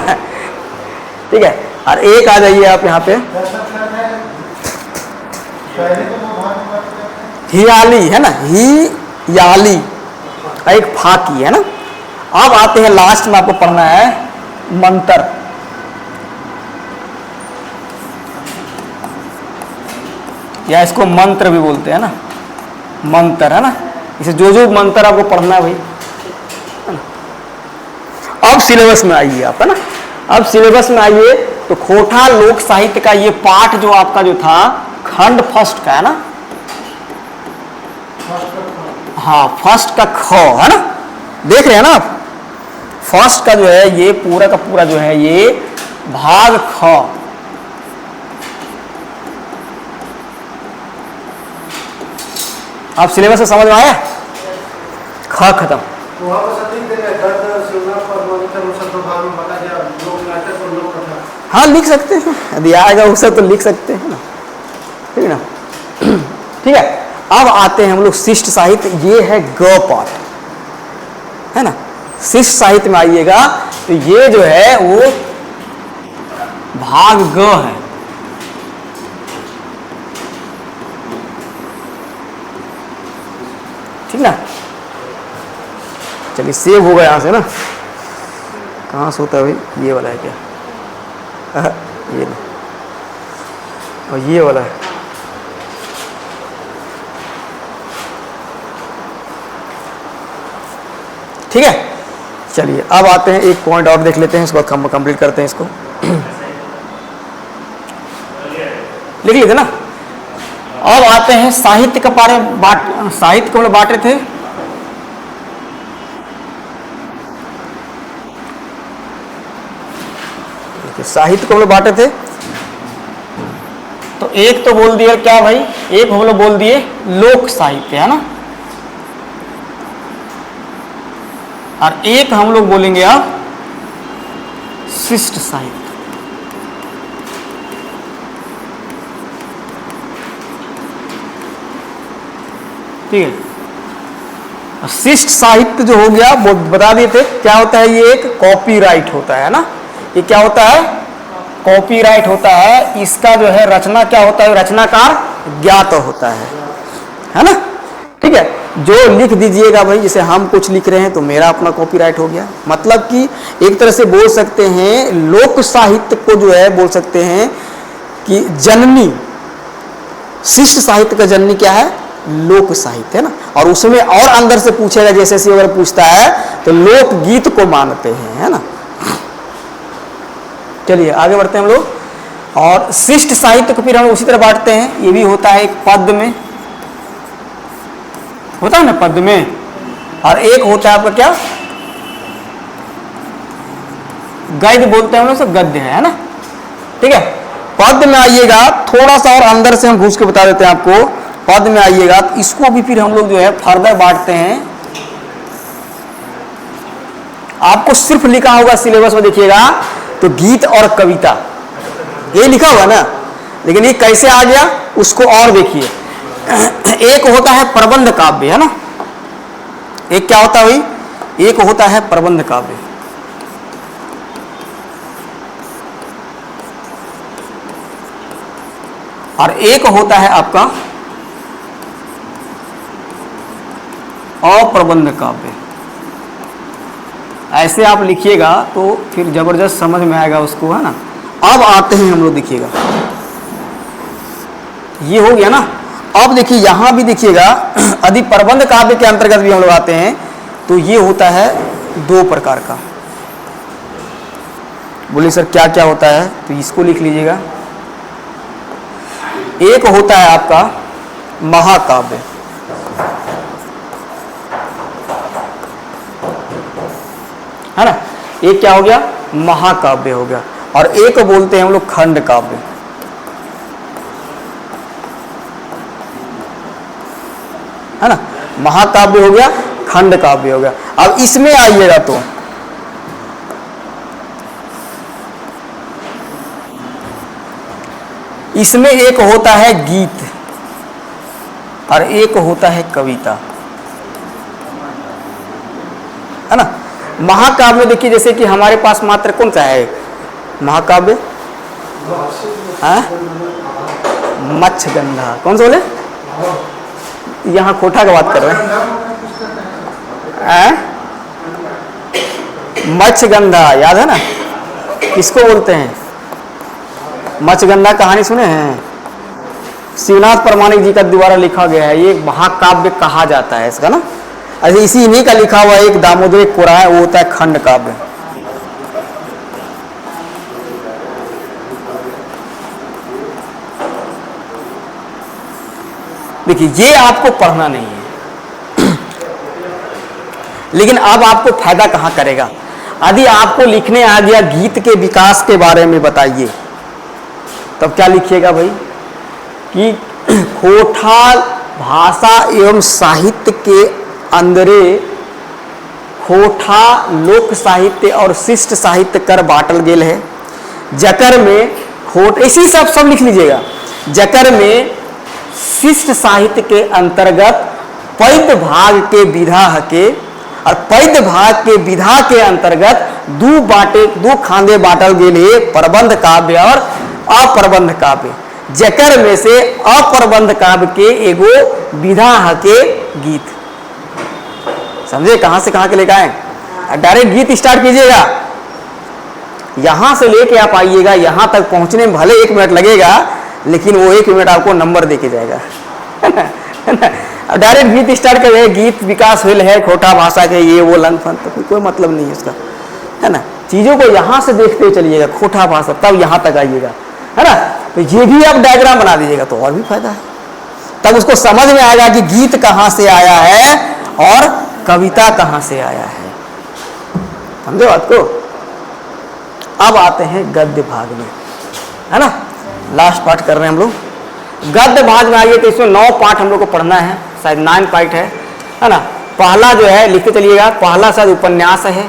ठीक है, और एक आ जाइए आप यहाँ पे हियाली, है ना, ही याली, एक फाकी, है ना। अब आते हैं लास्ट में, आपको पढ़ना है मंत्र। या इसको मंत्र भी बोलते हैं ना, मंत्र, है ना। इसे जो जो मंत्र आपको पढ़ना है भाई, है ना। अब सिलेबस में आइए आप, है ना। अब सिलेबस में आइए तो खोटा लोक साहित्य का ये पाठ जो आपका जो था खंड फर्स्ट का, है ना। हाँ, फर्स्ट का ख, है ना, देख रहे हैं ना आप। फर्स्ट का जो है ये पूरा का पूरा जो है ये भाग ख। आप सिलेबस से समझ में आया? ख खत्म। हाँ, लिख सकते हैं, यदि आएगा उसे तो लिख सकते हैं ना, ठीक है ना। ठीक है, अब आते हैं हम लोग शिष्ट साहित्य। ये है ग पाठ, है ना। शिष्ट साहित्य में आइएगा तो ये जो है वो भाग ग है। ठीक ना। चलिए, सेव होगा यहां से ना। कहाँ से होता है भाई? ये वाला है क्या? ये ना, और ये वाला है। ठीक है, चलिए अब आते हैं, एक पॉइंट और देख लेते हैं, इसको कंप्लीट करते हैं इसको। लिख लेते ना। अब आते हैं साहित्य का बारे में, साहित्य को हम लोग बांटे थे साहित्य को हम लोग बांटे थे। तो एक तो बोल दिया क्या भाई, एक हम लोग बोल दिए लोक साहित्य, है ना, और एक हम लोग बोलेंगे अब शिष्ट साहित्य। ठीक है, शिष्ट साहित्य जो हो गया वो बता दिए थे क्या होता है। ये एक कॉपीराइट होता है ना। ये क्या होता है? कॉपीराइट होता है। इसका जो है रचना क्या होता है? रचनाकार ज्ञात होता है ना। ठीक है, जो लिख दीजिएगा भाई, जैसे हम कुछ लिख रहे हैं तो मेरा अपना कॉपीराइट हो गया। मतलब कि एक तरह से बोल सकते हैं लोक साहित्य को जो है बोल सकते हैं कि जननी, शिष्ट साहित्य का जननी क्या है? लोक साहित्य, है ना। और उसमें और अंदर से पूछेगा, जैसे से अगर पूछता है तो लोकगीत को मानते हैं, है ना। चलिए आगे बढ़ते हैं हम लोग। और शिष्ट साहित्य को फिर हम उसी तरह बांटते हैं। ये भी होता है एक पद्य में, होता है ना पद्य में, और एक होता है आपका क्या, गद्य बोलते हैं हम लोग, गद्य है ना। ठीक है, पद्य में आइएगा, थोड़ा सा और अंदर से हम घुस के बता देते हैं आपको। पद में आइएगा तो इसको भी फिर हम लोग जो है फर्दर बांटते हैं। आपको सिर्फ लिखा होगा सिलेबस में, देखिएगा तो गीत और कविता ये लिखा हुआ ना, लेकिन ये कैसे आ गया उसको और देखिए। एक होता है प्रबंध काव्य, है ना। एक क्या होता है भाई? एक होता है प्रबंध काव्य, और एक होता है आपका अप्रबंध काव्य। ऐसे आप लिखिएगा तो फिर जबरदस्त समझ में आएगा उसको, है ना। अब आते हैं हम लोग, देखिएगा ये हो गया ना। अब देखिए यहां भी देखिएगा, यदि प्रबंध काव्य के अंतर्गत भी हम लोग आते हैं तो ये होता है दो प्रकार का। बोले सर क्या क्या होता है? तो इसको लिख लीजिएगा। एक होता है आपका महाकाव्य, है ना। एक क्या हो गया, महाकाव्य हो गया, और एक बोलते हैं हम लोग खंड काव्य, है ना। महाकाव्य हो गया, खंड काव्य हो गया। अब इसमें आइएगा तो इसमें एक होता है गीत और एक होता है कविता, है ना। महाकाव्य देखिए, जैसे कि हमारे पास मात्र कौन सा है महाकाव्य, मत्स्यगंधा, कौन सा बोले, यहाँ खोटा का बात कर रहे हैं, मत्स्यगंधा याद है ना, किसको बोलते हैं, मत्स्यगंधा कहानी सुने हैं, शिवनाथ परमाणिक जी का द्वारा लिखा गया है, ये महाकाव्य कहा जाता है इसका ना। ऐसे इसी इन्हीं का लिखा हुआ एक दामोदर कोरा है, वो होता है खंड काव्य। देखिए ये आपको पढ़ना नहीं है लेकिन अब आपको फायदा कहां करेगा, यदि आपको लिखने आ गया गीत के विकास के बारे में बताइए, तब क्या लिखिएगा भाई कि खोटा भाषा एवं साहित्य के अंदरे खोटा लोक साहित्य और शिष्ट साहित्य कर बाटल गेल है, जकर में खोट इसी सब लिख लीजिएगा, जकर में शिष्ट साहित्य के अंतर्गत पद्य भाग के विधा के और पद्य भाग के विधा के अंतर्गत दो खांदे बाटल गेल है, प्रबंध काव्य और अप्रबंध काव्य, जकर में से अप्रबंध काव्य के एगो विधा के गीत। समझे कहां से कहां के लेकर आए, डायरेक्ट गीत स्टार्ट कीजिएगा, यहां से लेके आप आइएगा, यहां तक पहुंचने में भले 1 मिनट लगेगा लेकिन वो 1 मिनट आपको नंबर देके जाएगा, है ना। डायरेक्ट गीत स्टार्ट करिए, गीत विकास हुई है खोटा भाषा के ये वो लंग फन, तो कोई मतलब नहीं है इसका, है ना। चीजों को यहां से देखते हुए चलिएगा, खोटा भाषा, तब यहां तक आइएगा, है ना। तो ये भी आप डायग्राम बना दीजिएगा तो और भी फायदा है, तब उसको समझ में आएगा कि गीत कहां से आया है और कविता कहां से आया है, समझे बात को। अब आते हैं गद्य भाग में, है ना, लास्ट पार्ट कर रहे हैं हम लोग। गद्य भाग में आइए तो इसमें 9 पार्ट हम लोग को पढ़ना है, शायद 9 पार्ट है ना। पहला जो है लिखते चलिएगा, पहला शायद उपन्यास है,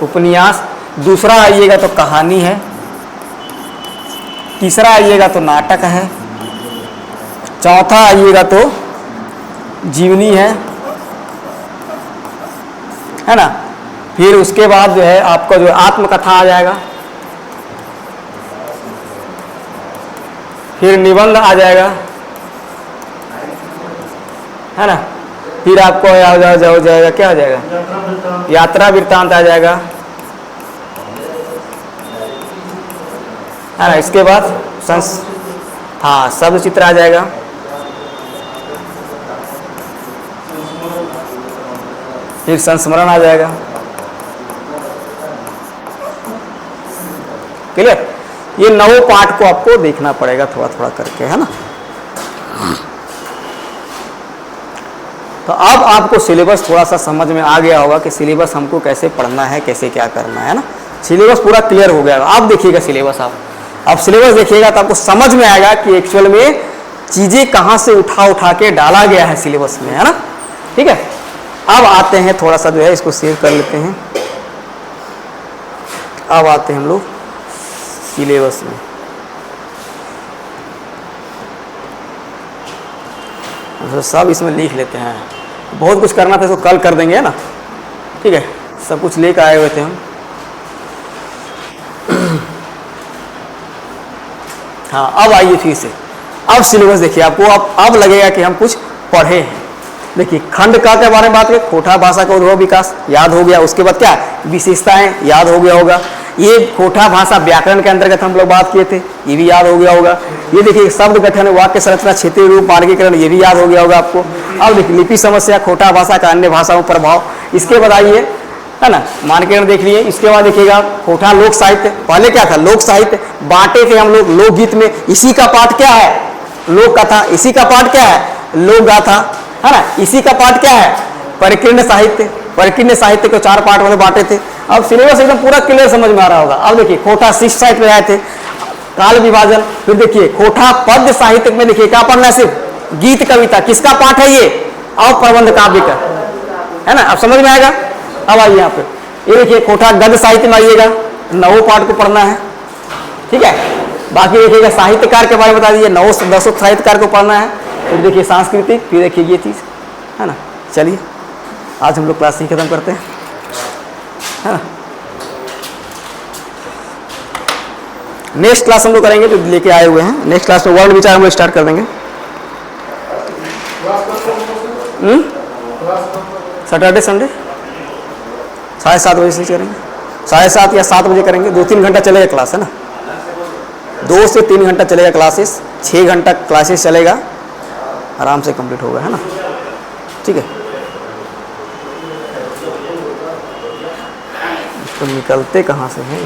उपन्यास। दूसरा आइएगा तो कहानी है, तीसरा आइएगा तो नाटक है, चौथा आइएगा तो जीवनी है ना। फिर उसके बाद जो है आपका जो आत्मकथा आ जाएगा, फिर निबंध आ जाएगा, है ना। फिर आपको हो जाएगा क्या हो जाएगा, यात्रा वृत्तांत आ जाएगा, है ना। इसके बाद शब्द चित्र आ जाएगा, फिर संस्मरण आ जाएगा, क्लियर। ये 9 पार्ट को आपको देखना पड़ेगा थोड़ा थोड़ा करके, है ना। तो अब आपको सिलेबस थोड़ा सा समझ में आ गया होगा कि सिलेबस हमको कैसे पढ़ना है, कैसे क्या करना है ना। सिलेबस पूरा क्लियर हो गया। आप देखिएगा सिलेबस, आप सिलेबस देखिएगा तो आपको समझ में आएगा कि एक्चुअल में चीजें कहां से उठा के डाला गया है सिलेबस में, है ना। ठीक है, अब आते हैं थोड़ा सा जो है इसको सेव कर लेते हैं। अब आते हैं हम लोग सिलेबस में। तो सब इसमें लिख लेते हैं, बहुत कुछ करना था इसको कल कर देंगे, है ना। ठीक है, सब कुछ लेकर आए हुए थे हम। हाँ, अब आइए फिर से, अब सिलेबस देखिए, आपको अब लगेगा कि हम कुछ पढ़े हैं। देखिए, खंड का के बारे में बात करें, खोटा भाषा का उद्भव विकास याद हो गया, उसके बाद क्या विशेषताएं याद हो गया होगा। ये खोटा भाषा व्याकरण के अंतर्गत हम लोग बात किए थे, ये भी याद हो गया होगा। ये देखिए शब्द गठन, वाक्य संरचना, क्षेत्रीय रूप, मार्गीकरण, ये भी याद हो गया होगा आपको। अब देखिए लिपि समस्या, खोटा भाषा का अन्य भाषाओं पर प्रभाव, इसके बाद आइए, है ना, मार्गीकरण देख लिए। इसके बाद देखिएगा खोटा लोक साहित्य, पहले क्या था लोक साहित्य, बांटे थे हम लोग लोकगीत में, इसी का पाठ क्या है लोक कथा, इसी का पाठ क्या है लोक गाथा, है ना। इसी का पाठ क्या है परिकीर्ण साहित्य, परिकीर्ण साहित्य को 4 पार्ट में बांटे थे। अब सिलेबस एकदम पूरा क्लियर समझ में आ रहा होगा। अब देखिए खोटा शिष्ट साहित्य में आए थे, काल विभाजन। फिर देखिए खोटा पद्य साहित्य में देखिए क्या पढ़ना है, सिर्फ गीत कविता। किसका पाठ है ये, और प्रबंध काव्य का, है ना। अब समझ में आएगा। अब आइए यहाँ पे, ये देखिए खोटा गद्य साहित्य में आइएगा, 9 पाठ को पढ़ना है, ठीक है। बाकी देखिएगा साहित्यकार के बारे में बता दीजिए, 9-10 साहित्यकार को पढ़ना है। फिर देखिए सांस्कृतिक, फिर देखिए ये चीज़, है ना। चलिए आज हम लोग क्लास ही खत्म करते हैं, है ना। नेक्स्ट क्लास हम लोग करेंगे जो लेके आए हुए हैं। नेक्स्ट क्लास में वर्ल्ड विचार हम लोग स्टार्ट कर देंगे। सैटरडे संडे 7:30 बजे से करेंगे, 7:30 या 7 बजे करेंगे। 2-3 घंटा चलेगा क्लास, है ना। 2 से 3 घंटा चलेगा क्लासेस, 6 घंटा क्लासेस चलेगा, आराम से कंप्लीट होगा, है ना। ठीक है, तो निकलते कहाँ से हैं।